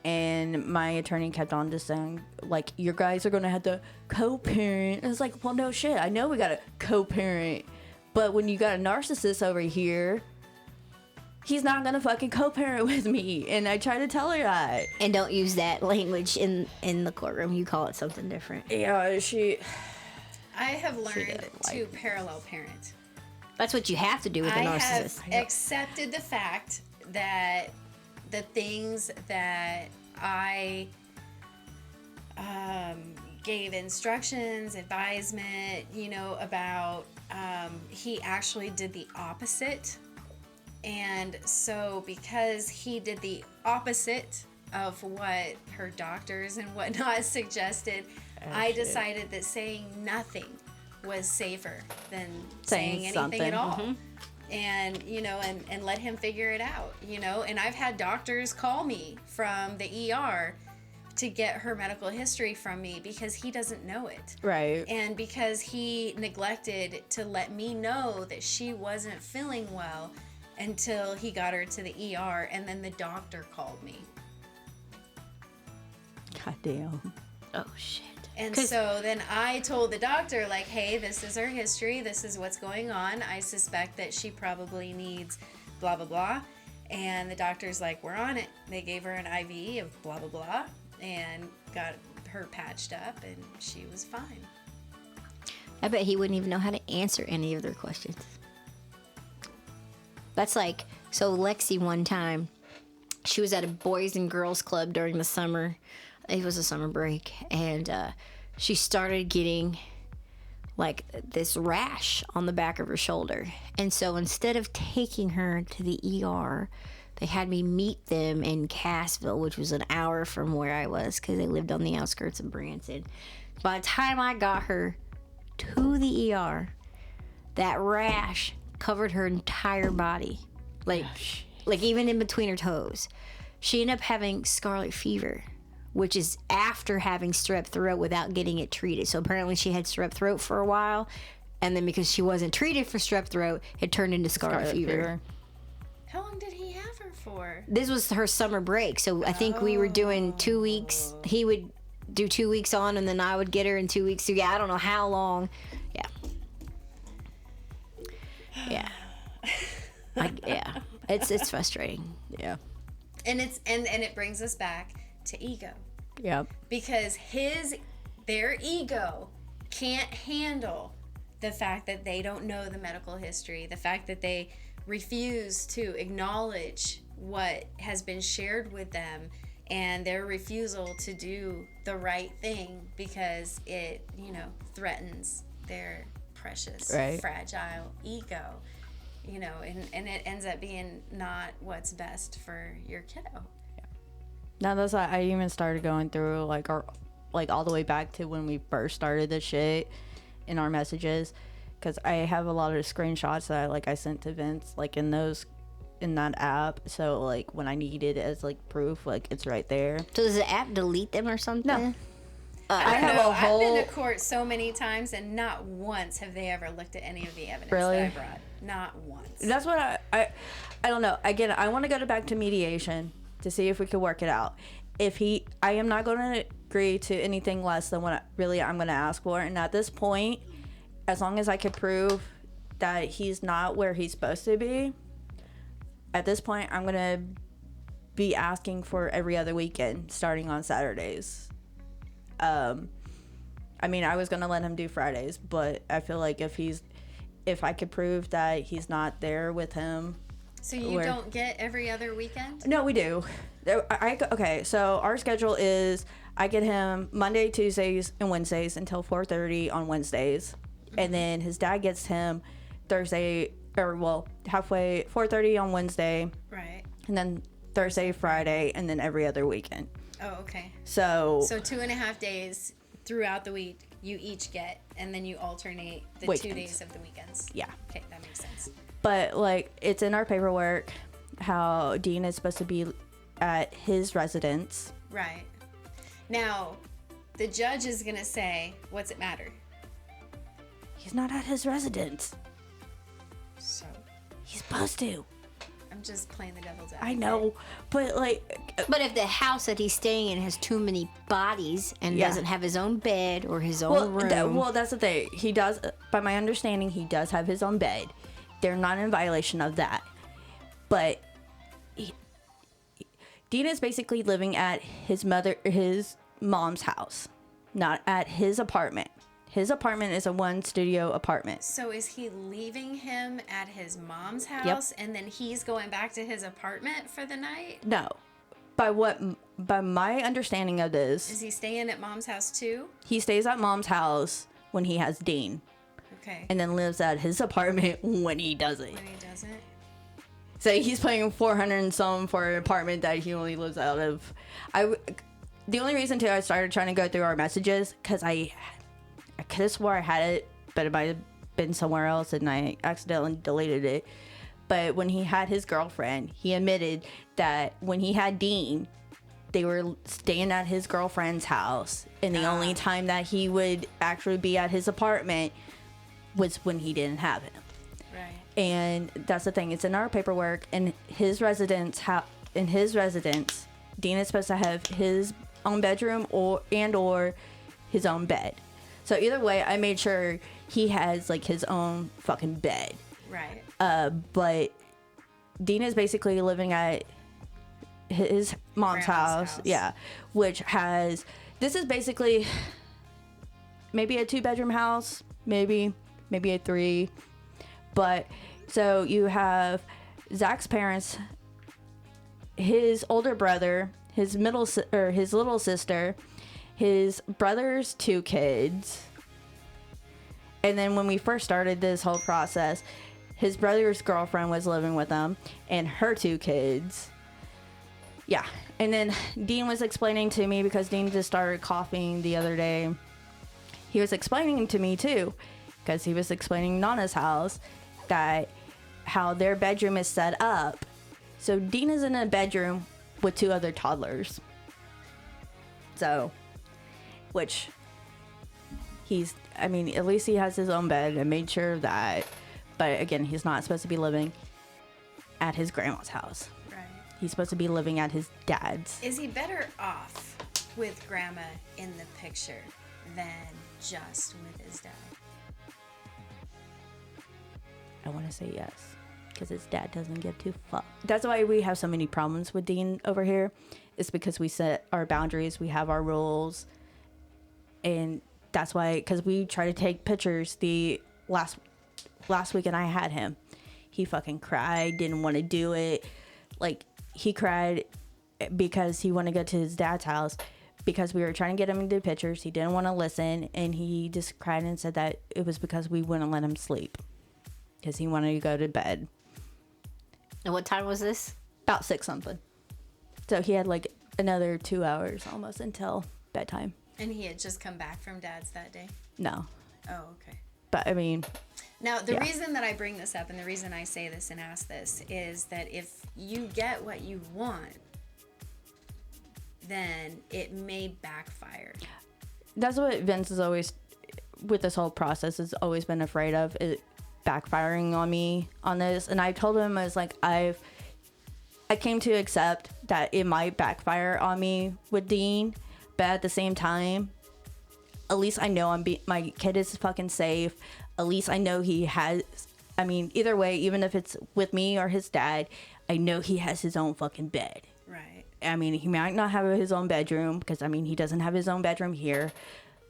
S2: And my attorney kept on just saying, like, you guys are gonna have to co-parent. I was like, well, no shit, I know we gotta co-parent, but when you got a narcissist over here, he's not gonna fucking co-parent with me. And I tried to tell her that.
S3: And don't use that language in the courtroom. You call it something different.
S2: Yeah,
S4: I have learned
S2: didn't
S4: to
S2: like
S4: parallel parent.
S3: That's what you have to do with a
S4: I
S3: narcissist.
S4: have accepted the fact that the things that I gave instructions, advisement, about, he actually did the opposite. And so because he did the opposite of what her doctors and whatnot suggested, I decided that saying nothing was safer than saying anything at all.
S2: Mm-hmm.
S4: And, and let him figure it out, and I've had doctors call me from the ER to get her medical history from me because he doesn't know it.
S2: right.
S4: And because he neglected to let me know that she wasn't feeling well until he got her to the ER, and then the doctor called me.
S2: God damn.
S3: Oh, shit.
S4: And so then I told the doctor, like, hey, this is her history. This is what's going on. I suspect that she probably needs blah, blah, blah. And the doctor's like, we're on it. They gave her an IV of blah, blah, blah, and got her patched up, and she was fine.
S3: I bet he wouldn't even know how to answer any of their questions. That's like, so Lexi one time, she was at a boys and girls club during the summer. It was a summer break, and she started getting like this rash on the back of her shoulder. And so instead of taking her to the ER, they had me meet them in Cassville, which was an hour from where I was because they lived on the outskirts of Branson. By the time I got her to the ER, that rash covered her entire body, like even in between her toes. She ended up having scarlet fever, which is after having strep throat without getting it treated. So apparently she had strep throat for a while, and then because she wasn't treated for strep throat, it turned into scarlet fever.
S4: How long did he have her for?
S3: This was her summer break, so I think we were doing 2 weeks. He would do 2 weeks on, and then I would get her in 2 weeks. So yeah, I don't know how long. Yeah. It's frustrating.
S2: Yeah.
S4: And it brings us back to ego.
S2: Yep.
S4: Because their ego can't handle the fact that they don't know the medical history, the fact that they refuse to acknowledge what has been shared with them, and their refusal to do the right thing because it, threatens their precious, fragile ego, and it ends up being not what's best for your kiddo.
S2: Now that's why I even started going through all the way back to when we first started this shit in our messages, because I have a lot of screenshots that I sent to Vince in that app. So when I need it as proof, it's right there.
S3: So does the app delete them or something?
S2: No.
S4: I've been to court so many times, and not once have they ever looked at any of the evidence that I brought. Not once.
S2: That's what I don't know. Again, I want to go back to mediation to see if we could work it out. I am not going to agree to anything less than what I'm going to ask for. And at this point, as long as I could prove that he's not where he's supposed to be, at this point, I'm going to be asking for every other weekend, starting on Saturdays. I was going to let him do Fridays, but I feel like if I could prove that he's not there with him.
S4: So you don't get every other weekend?
S2: No, we do. Okay, so our schedule is I get him Monday, Tuesdays, and Wednesdays until 4:30 on Wednesdays. Mm-hmm. And then his dad gets him halfway, 4:30 on Wednesday.
S4: Right.
S2: And then Thursday, Friday, and then every other weekend.
S4: Oh, okay.
S2: So
S4: 2.5 days throughout the week you each get, and then you alternate the weekends. 2 days of the weekends.
S2: Yeah.
S4: Okay, that makes sense.
S2: But it's in our paperwork how Dean is supposed to be at his residence.
S4: Right. Now, the judge is going to say, what's it matter?
S2: He's not at his residence.
S4: So?
S2: He's supposed to.
S4: I'm just playing the devil's advocate.
S2: I know, but
S3: But if the house that he's staying in has too many bodies and doesn't have his own bed or his own room.
S2: That's the thing. He does, by my understanding, he does have his own bed. They're not in violation of that. But Dean is basically living at his mom's house, not at his apartment. His apartment is a 1-studio apartment.
S4: So is he leaving him at his mom's house, and then he's going back to his apartment for the night?
S2: No. By my understanding of this,
S4: is he staying at mom's house too?
S2: He stays at mom's house when he has Dean.
S4: Okay.
S2: And then lives at his apartment when he doesn't.
S4: When he doesn't?
S2: So he's paying $400 and some for an apartment that he only lives out of. The only reason I started trying to go through our messages, because I could have swore I had it, but it might have been somewhere else and I accidentally deleted it. But when he had his girlfriend, he admitted that when he had Dean, they were staying at his girlfriend's house, and the only time that he would actually be at his apartment was when he didn't have him.
S4: Right.
S2: And that's the thing. It's in our paperwork. In his residence, Dean is supposed to have his own bedroom or his own bed. So either way, I made sure he has his own fucking bed.
S4: Right.
S2: But Dean is basically living at his mom's house. Yeah. Which this is basically maybe a 2-bedroom house, maybe a 3. But so you have Zach's parents his older brother, his little sister, his brother's 2 kids. And then when we first started this whole process, his brother's girlfriend was living with him and her 2 kids. Yeah. And then Dean was explaining to me, because Dean just started coughing the other day. He was explaining to me too, because he was explaining Nana's house, that how their bedroom is set up. So Dean is in a bedroom with 2 other toddlers. So, which at least he has his own bed and made sure of that. But again, he's not supposed to be living at his grandma's house.
S4: Right.
S2: He's supposed to be living at his dad's.
S4: Is he better off with grandma in the picture than just with his dad?
S2: I want to say yes, because his dad doesn't give 2 fucks. That's why we have so many problems with Dean over here. It's because we set our boundaries, we have our rules, and that's why, because we try to take pictures. The last weekend I had him, he fucking cried, didn't want to do it. Like, he cried because he wanted to go to his dad's house, because we were trying to get him to do pictures. He didn't want to listen, and he just cried and said that it was because we wouldn't let him sleep, because he wanted to go to bed.
S3: And what time was this?
S2: About 6 something. So he had like another 2 hours almost until bedtime.
S4: And he had just come back from dad's that day?
S2: No.
S4: Oh, okay.
S2: But I mean...
S4: Now, the reason that I bring this up and the reason I say this and ask this is that if you get what you want, then it may backfire.
S2: That's what Vince is always, with this whole process, has always been afraid of, it backfiring on me on this. And I told him, I was like, I came to accept that it might backfire on me with Dean, but at the same time, at least I know my kid is fucking safe. At least I know he has, either way, even if it's with me or his dad, I know he has his own fucking bed.
S4: Right.
S2: He might not have his own bedroom, because, he doesn't have his own bedroom here.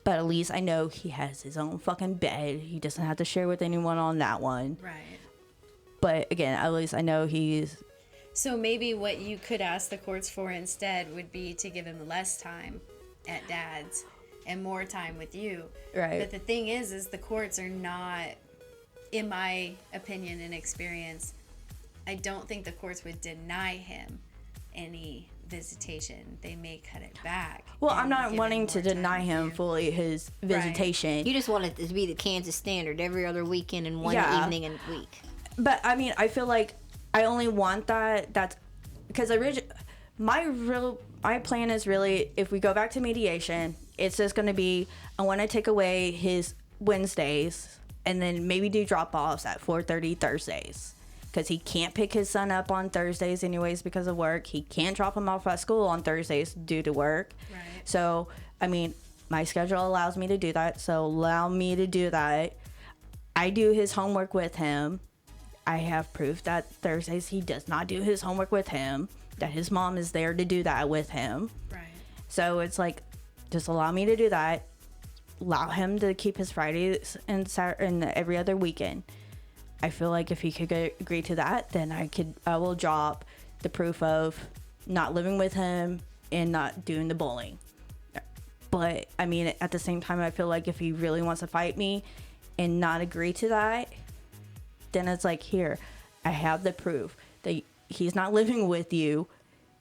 S2: But at least I know he has his own fucking bed. He doesn't have to share with anyone on that one.
S4: Right.
S2: But again, at least I know he's...
S4: So maybe what you could ask the courts for instead would be to give him less time at dad's and more time with you.
S2: Right.
S4: But the thing is the courts are not, in my opinion and experience, I don't think the courts would deny him any visitation. They may cut it back.
S2: Well, I'm not wanting to deny him fully his visitation.
S3: You just want it to be the Kansas standard every other weekend and one evening in a week.
S2: But I feel like I only want that. That's because my plan is really, if we go back to mediation, it's just going to be, I want to take away his Wednesdays and then maybe do drop-offs at 4:30 Thursdays. Because he can't pick his son up on Thursdays anyways because of work. He can't drop him off at school on Thursdays due to work.
S4: Right.
S2: So, my schedule allows me to do that. So, allow me to do that. I do his homework with him. I have proof that Thursdays he does not do his homework with him. That his mom is there to do that with him.
S4: Right.
S2: So, it's like, just allow me to do that. Allow him to keep his Fridays and every other weekend. I feel like if he could agree to that, then I will drop the proof of not living with him and not doing the bullying. But at the same time, I feel like if he really wants to fight me and not agree to that, then it's like, here, I have the proof that he's not living with you,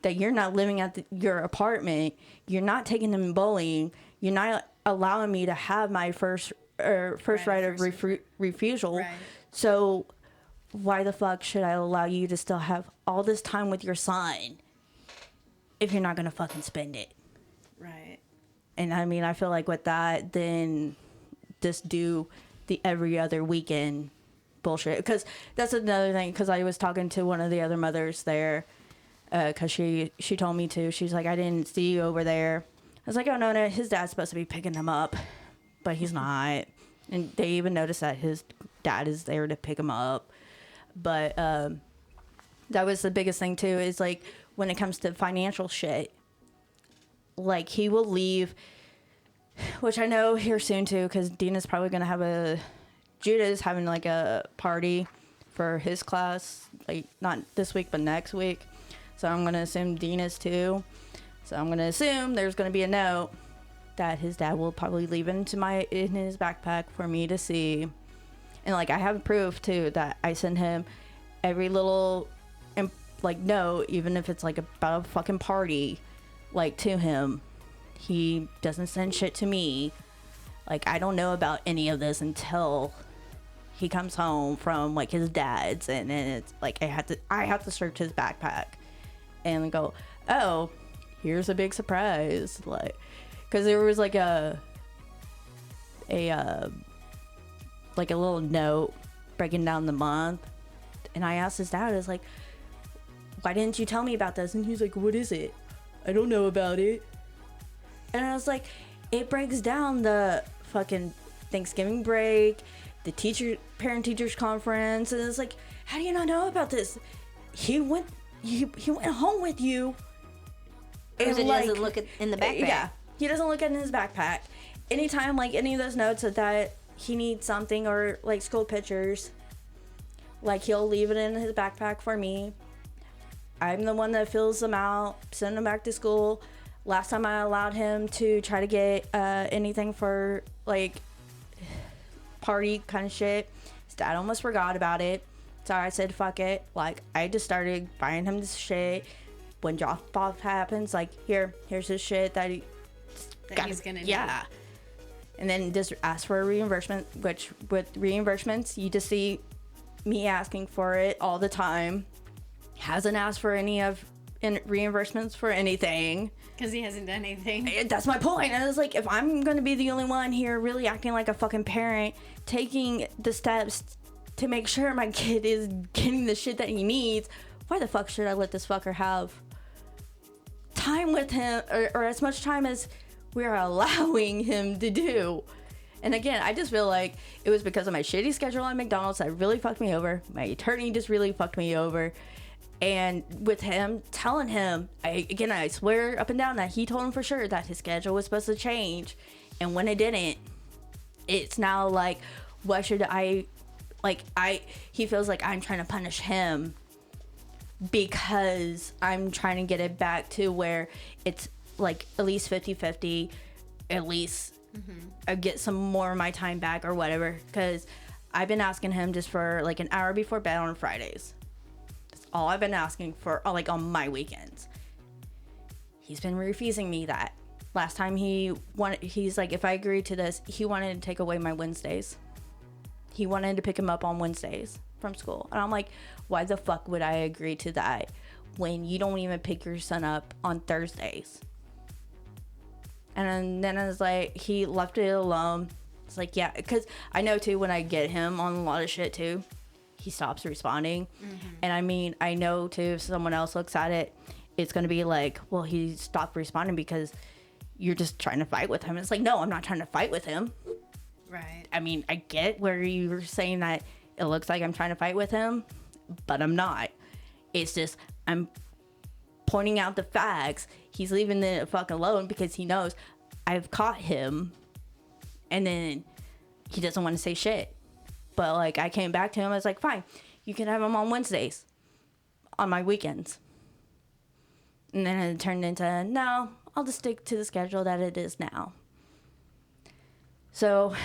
S2: that you're not living at your apartment, you're not taking him bullying, you're not allowing me to have my first right of refusal.
S4: Right.
S2: So why the fuck should I allow you to still have all this time with your son if you're not going to fucking spend it?
S4: Right.
S2: And I feel like with that, then just do the every other weekend bullshit. Because that's another thing, because I was talking to one of the other mothers there, because she told me to. She's like, I didn't see you over there. I was like, oh, no, his dad's supposed to be picking him up, but he's not. And they even noticed that his dad is there to pick him up. But that was the biggest thing, too, is, like, when it comes to financial shit, like, he will leave, which I know here soon, too, because Dina's probably going to have Judah's having, like, a party for his class, like, not this week, but next week. So I'm going to assume Dean is too. So I'm going to assume there's going to be a note that his dad will probably leave in his backpack for me to see. And like I have proof too that I send him every little like note, even if it's like about a fucking party, like to him. He doesn't send shit to me. Like I don't know about any of this until he comes home from like his dad's, and then it's like I have to search his backpack and go, oh, here's a big surprise, like, because there was like a little note breaking down the month, and I asked his dad, I was like, why didn't you tell me about this? And he's like, what is it? I don't know about it. And I was like, it breaks down the fucking Thanksgiving break, the parent-teachers conference, and it's like, how do you not know about this? He went home with you.
S3: Because he doesn't look in the backpack.
S2: Yeah, he doesn't look in his backpack. Anytime, like, any of those notes that he needs something, or, like, school pictures, like, he'll leave it in his backpack for me. I'm the one that fills them out, send them back to school. Last time I allowed him to try to get anything for, like, party kind of shit, his dad almost forgot about it. So I said, fuck it. Like, I just started buying him this shit. When drop-off happens, like, here's his shit that
S4: he's gonna need.
S2: Yeah. And then just ask for a reimbursement, which with reimbursements, you just see me asking for it all the time. Hasn't asked for any reimbursements for anything.
S4: Because he hasn't done anything.
S2: That's my point. And I was like, if I'm going to be the only one here really acting like a fucking parent, taking the steps to make sure my kid is getting the shit that he needs, why the fuck should I let this fucker have time with him, or as much time as we're allowing him to do? And again, I just feel like it was because of my shitty schedule at McDonald's that really fucked me over. My attorney just really fucked me over. And with him telling him, I swear up and down that he told him for sure that his schedule was supposed to change. And when it didn't, it's now like, why should he feels like I'm trying to punish him because I'm trying to get it back to where it's like at least 50-50, at least I get some more of my time back or whatever. Because I've been asking him just for like an hour before bed on Fridays. All I've been asking for, like, on my weekends. He's been refusing me that. Last time he's like, if I agree to this, he wanted to take away my Wednesdays. He wanted to pick him up on Wednesdays from school. And I'm like, why the fuck would I agree to that when you don't even pick your son up on Thursdays? And then I was like, he left it alone. It's like, yeah, because I know too, when I get him on a lot of shit too, he stops responding. And I mean, I know too, if someone else looks at it, it's going to be like, well, he stopped responding because you're just trying to fight with him. It's like, no, I'm not trying to fight with him.
S4: Right.
S2: I mean, I get where you were saying that it looks like I'm trying to fight with him, but I'm not. It's just, I'm pointing out the facts. He's leaving the fuck alone because he knows I've caught him, and then he doesn't want to say shit. But, like, I came back to him. I was like, fine, you can have him on Wednesdays, on my weekends. And then it turned into, no, I'll just stick to the schedule that it is now. So,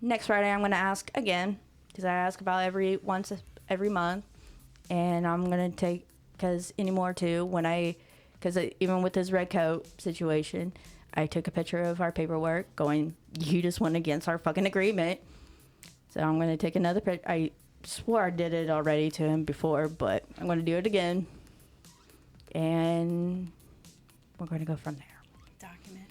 S2: next Friday, I'm going to ask again, because I ask about every month. And I'm going to take, because anymore, too, because even with this red coat situation, I took a picture of our paperwork going, you just went against our fucking agreement. So I'm going to take another picture. I swore I did it already to him before, but I'm going to do it again. And we're going to go from there.
S4: Document.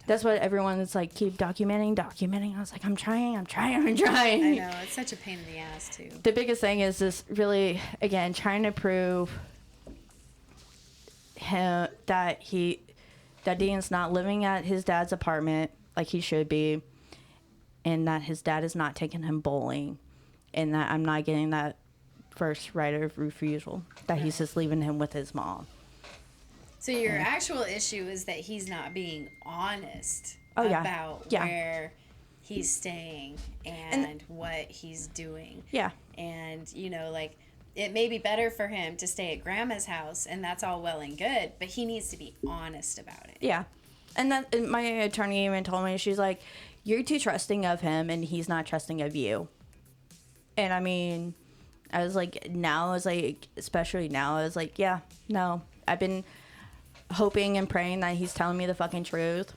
S2: That's what everyone's like, keep documenting. I was like, I'm trying.
S4: I know, it's such a pain in the ass, too.
S2: The biggest thing is just really, again, trying to prove him that Dean's not living at his dad's apartment like he should be. And that his dad is not taking him bowling, and that I'm not getting that first right of refusal, that he's just leaving him with his mom.
S4: So your actual issue is that he's not being honest about where he's staying and what he's doing.
S2: Yeah.
S4: And, like, it may be better for him to stay at grandma's house, and that's all well and good, but he needs to be honest about it.
S2: Yeah. And then my attorney even told me, she's like, you're too trusting of him and he's not trusting of you. And I mean, I was like, now, I was like, especially now, I was like, yeah, no. I've been hoping and praying that he's telling me the fucking truth.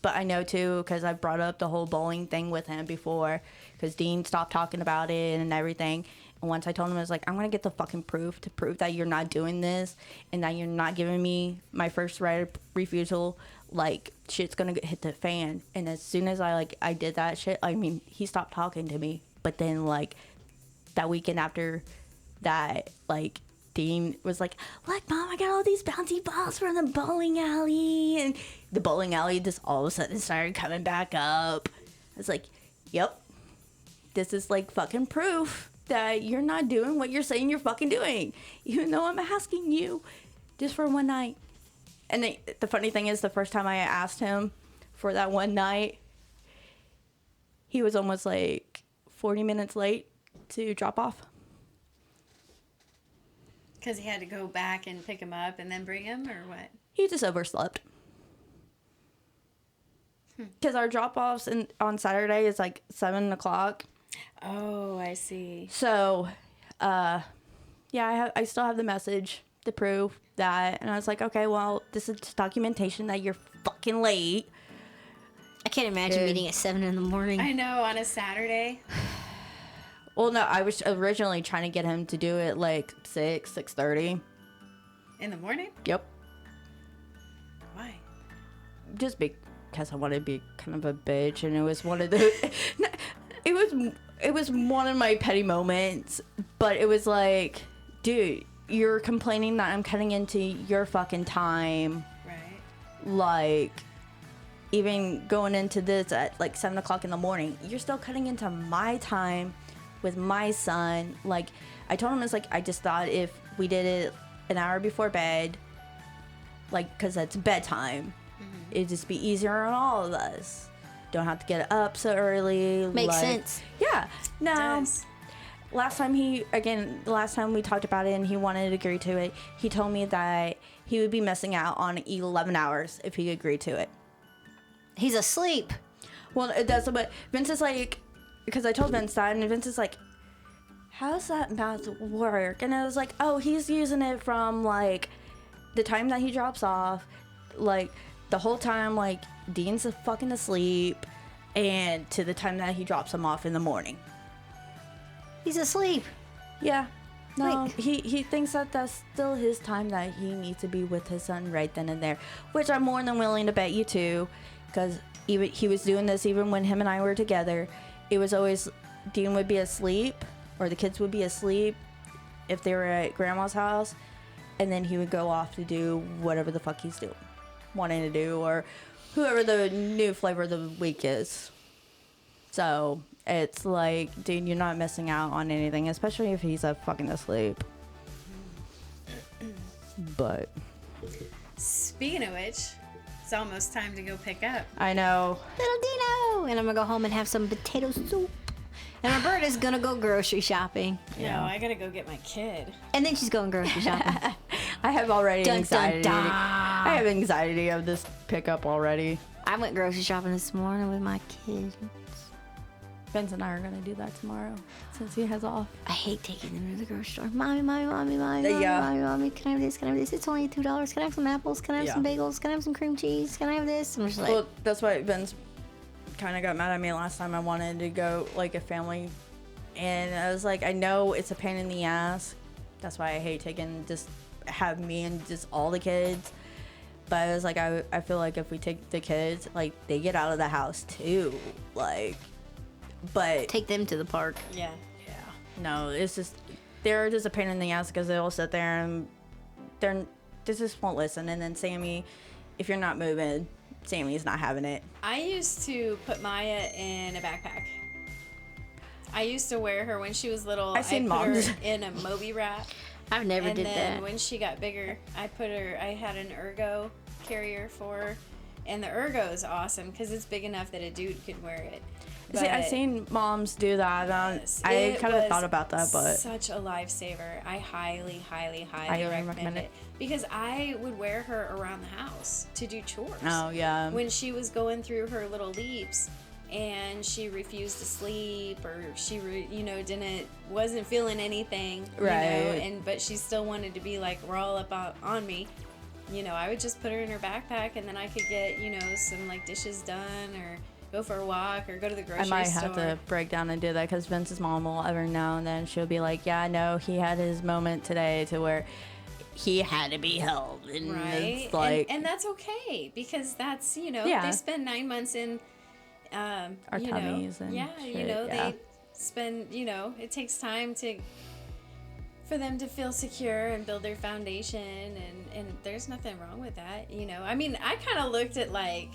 S2: But I know, too, because I've brought up the whole bowling thing with him before, because Dean stopped talking about it and everything. And once I told him, I was like, I'm going to get the fucking proof to prove that you're not doing this and that you're not giving me my first right of refusal. Like, shit's going to hit the fan. And as soon as I did that shit, I mean, he stopped talking to me. But then, like, that weekend after that, like, Dean was like, look, Mom, I got all these bouncy balls from the bowling alley. And the bowling alley just all of a sudden started coming back up. I was like, yep, this is like fucking proof that you're not doing what you're saying you're fucking doing. Even though I'm asking you just for one night. And the funny thing is, the first time I asked him for that one night, he was almost like 40 minutes late to drop off.
S4: Because he had to go back and pick him up and then bring him, or what?
S2: He just overslept. Because our drop-offs on Saturday is like 7 o'clock.
S4: Oh, I see.
S2: So, yeah, I still have the message to prove that. And I was like, okay, well, this is documentation that you're fucking late.
S3: I can't imagine meeting at 7 in the morning.
S4: I know, on a Saturday.
S2: Well, no, I was originally trying to get him to do it like 6:30.
S4: In the morning?
S2: Yep.
S4: Why?
S2: Just because I wanted to be kind of a bitch, and it was one of the... it was one of my petty moments, but it was like, dude, you're complaining that I'm cutting into your fucking time.
S4: Right.
S2: Like, even going into this at like 7 o'clock in the morning, you're still cutting into my time with my son. Like, I told him, it's like, I just thought if we did it an hour before bed, like, because that's bedtime, it'd just be easier on all of us. Don't have to get up so early.
S3: Makes sense.
S2: Yeah. No.
S4: Does.
S2: Last time we talked about it and he wanted to agree to it, he told me that he would be missing out on 11 hours if he agreed to it.
S3: He's asleep.
S2: Well, it does, but Vince is like, because I told Vince that, and Vince is like, how's that math work? And I was like, oh, he's using it from, like, the time that he drops off, like, the whole time, like, Dean's fucking asleep, and to the time that he drops him off in the morning.
S3: He's asleep.
S2: Yeah. No,
S3: Like-
S2: he thinks that that's still his time that he needs to be with his son right then and there, which I'm more than willing to bet you to, because even he was doing this even when him and I were together. It was always Dean would be asleep, or the kids would be asleep if they were at grandma's house, and then he would go off to do whatever the fuck he's wanting to do, or whoever the new flavor of the week is. So it's like, dude, you're not missing out on anything, especially if he's fucking asleep. But
S4: Speaking of which, it's almost time to go pick up.
S2: I know.
S3: Little Dino. And I'm going to go home and have some potato soup. And Roberta's going to go grocery shopping.
S4: No, I gotta go get my kid.
S3: And then she's going grocery shopping.
S2: I have already
S3: Dun, dun,
S2: anxiety.
S3: dun.
S2: I have anxiety of this pickup already.
S3: I went grocery shopping this morning with my kids.
S2: Vince and I are gonna do that tomorrow since he has off.
S3: I hate taking them to the grocery store. Mommy,
S2: Yeah.
S3: mommy, can I have this? Can I have this? It's only $2. Can I have some apples? Can I have some bagels? Can I have some cream cheese? Can I have this? I'm just like,
S2: Well, that's why Vince kind of got mad at me last time I wanted to go like a family, and I was like, I know it's a pain in the ass. That's why I hate taking just have me and just all the kids. But I was like, I feel like if we take the kids, like they get out of the house too, like. But
S3: take them to the park.
S4: Yeah.
S2: no, it's just they're just a pain in the ass because they'll sit there and they just won't listen. And then Sammy, if you're not moving, Sammy's not having it.
S4: I used to put Maya in a backpack. I used to wear her when she was little.
S2: I've seen
S4: I put
S2: moms.
S4: her in a Moby wrap.
S3: I've never
S4: And
S3: did
S4: then
S3: that.
S4: when she got bigger, I had an ergo carrier for her. And the ergo is awesome because it's big enough that a dude could wear it.
S2: See, I've
S4: But-
S2: seen moms do that.
S4: Yes,
S2: I
S4: it
S2: kind of
S4: was
S2: thought about that, but
S4: such a lifesaver. I highly
S2: highly
S4: recommend
S2: recommend
S4: it
S2: it.
S4: because I would wear her around the house to do chores.
S2: oh yeah,
S4: When she was going through her little leaps and she refused to sleep or she wasn't feeling anything,
S2: Right.
S4: but she still wanted to be like roll up on me. I would just put her in her backpack and then I could get, some like dishes done or go for a walk or go to the grocery
S2: I might
S4: store.
S2: have to break down and do that because Vince's mom will every now and then she'll be like, yeah, no, he had his moment today to where he had to be held, and
S4: Right.
S2: it's like
S4: and that's okay because that's,
S2: Yeah.
S4: they spend 9 months in
S2: our
S4: you know,
S2: tummies and
S4: yeah,
S2: shit,
S4: they spend, it takes time for them to feel secure and build their foundation and there's nothing wrong with that. I mean, I kind of looked at like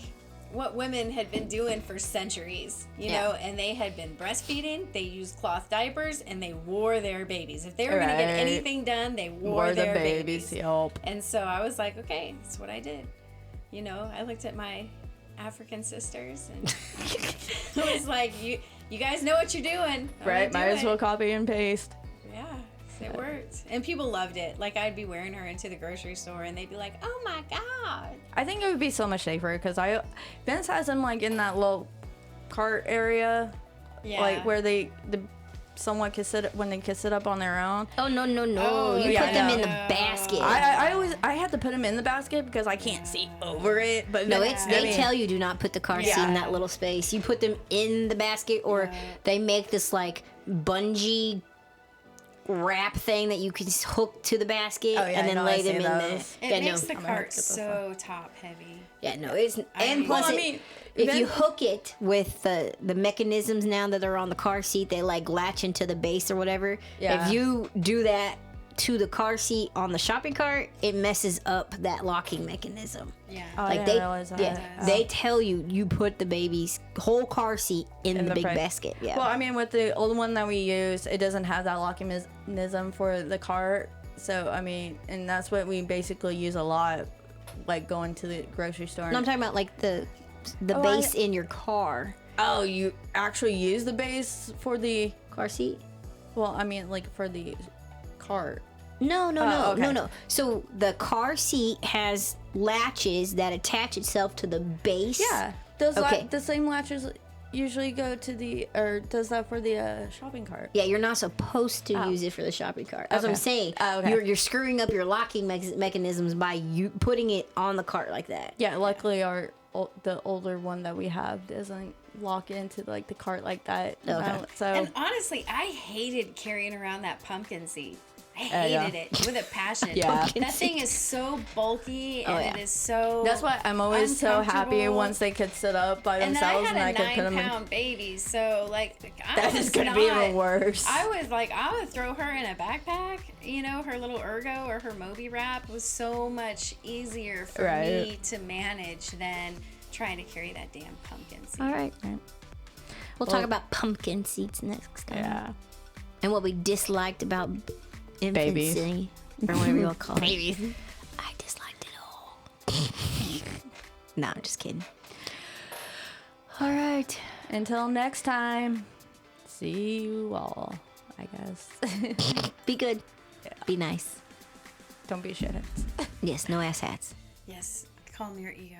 S4: what women had been doing for centuries, and they had been breastfeeding, they used cloth diapers, and they wore their babies. If they were going to get
S2: Right.
S4: anything done, they wore their
S2: the
S4: babies.
S2: Yep.
S4: And so I was like, okay, that's what I did. I looked at my African sisters and I was like, you guys know what you're doing. I'm
S2: Right,
S4: gonna
S2: might
S4: do
S2: as well
S4: it.
S2: copy and paste.
S4: Yeah, it worked. And people loved it. Like, I'd be wearing her into the grocery store and they'd be like, oh my God.
S2: I think it would be so much safer because Vince has them like in that little cart area,
S4: Yeah.
S2: like where someone can sit when they can sit up on their own.
S3: Oh no.
S4: Oh,
S3: You
S2: yeah,
S3: put them
S2: no.
S3: in the basket.
S2: I had to put them in the basket because I can't see over it. But
S3: No,
S2: then-
S3: it's
S2: I
S3: they
S2: mean,
S3: tell you do not put the car seat
S2: Yeah.
S3: in that little space. You put them in the basket, or they make this like bungee wrap thing that you can hook to the basket
S2: Oh, yeah,
S3: and then
S2: no,
S3: lay
S2: I
S3: them
S2: see
S3: in
S2: those.
S3: the.
S4: It
S3: Yeah,
S4: makes
S3: no.
S4: the
S2: I'm gonna have
S4: cart
S2: to get this
S4: so top heavy.
S3: Yeah, no, it's and
S4: mean-
S3: plus
S2: Well, I
S3: it-
S2: mean,
S3: if you
S2: Vin-
S3: hook it with the mechanisms now that are on the car seat, they like latch into the base or whatever.
S2: Yeah.
S3: If you do that to the car seat on the shopping cart, it messes up that locking mechanism.
S4: Yeah.
S2: Oh, I
S3: Like
S2: didn't
S3: they,
S2: realize that.
S3: yeah,
S2: Oh.
S3: they tell you put the baby's whole car seat in the big
S2: front.
S3: basket. Yeah.
S2: Well, I mean, with the old one that we use, it doesn't have that locking mechanism for the cart. So, I mean, and that's what we basically use a lot, like going to the grocery store.
S3: no, I'm talking about like the
S2: Oh,
S3: base in your car
S2: you actually use the base for the,
S3: car seat.
S2: well, I mean, like for the cart.
S3: No,
S2: okay.
S3: no. So the car seat has latches that attach itself to the base.
S2: Yeah. Those
S3: Okay.
S2: the same latches usually go to the, or does that for the shopping cart.
S3: Yeah, you're not supposed to use it for the shopping cart. That's what I'm
S2: Okay.
S3: saying.
S2: Oh, okay.
S3: You're screwing up your locking mechanisms by you putting it on the cart like that.
S2: Yeah, luckily the older one that we have doesn't lock into like the cart like that.
S3: Okay.
S2: So
S4: And honestly, I hated carrying around that pumpkin seat. I
S2: yeah.
S4: hated it with a passion.
S2: Yeah.
S3: Pumpkin
S4: That thing is so bulky and
S3: yeah.
S4: it is so.
S2: that's why I'm always so happy
S4: uncomfortable.
S2: once they could sit up by
S4: And then I
S2: themselves
S4: had
S2: and I
S4: a
S2: could put them in.
S4: 9-pound baby, so like I
S2: That
S4: was
S2: is gonna be
S4: not-
S2: even worse.
S4: I was like, I would throw her in a backpack. Her little ergo or her Moby wrap was so much easier for
S2: Right.
S4: me to manage than trying to carry that damn pumpkin seat.
S3: All right.
S2: Right.
S3: We'll talk about pumpkin seats next time.
S2: Yeah.
S3: And what we disliked about
S2: Babies.
S3: infancy. Or whatever you'll call it. Babies. I disliked it all. No, I'm just kidding. All right.
S2: Until next time, see you all, I guess.
S3: Be good. Be nice.
S2: Don't be shitheads.
S3: Yes, no ass hats.
S4: Yes, calm your ego.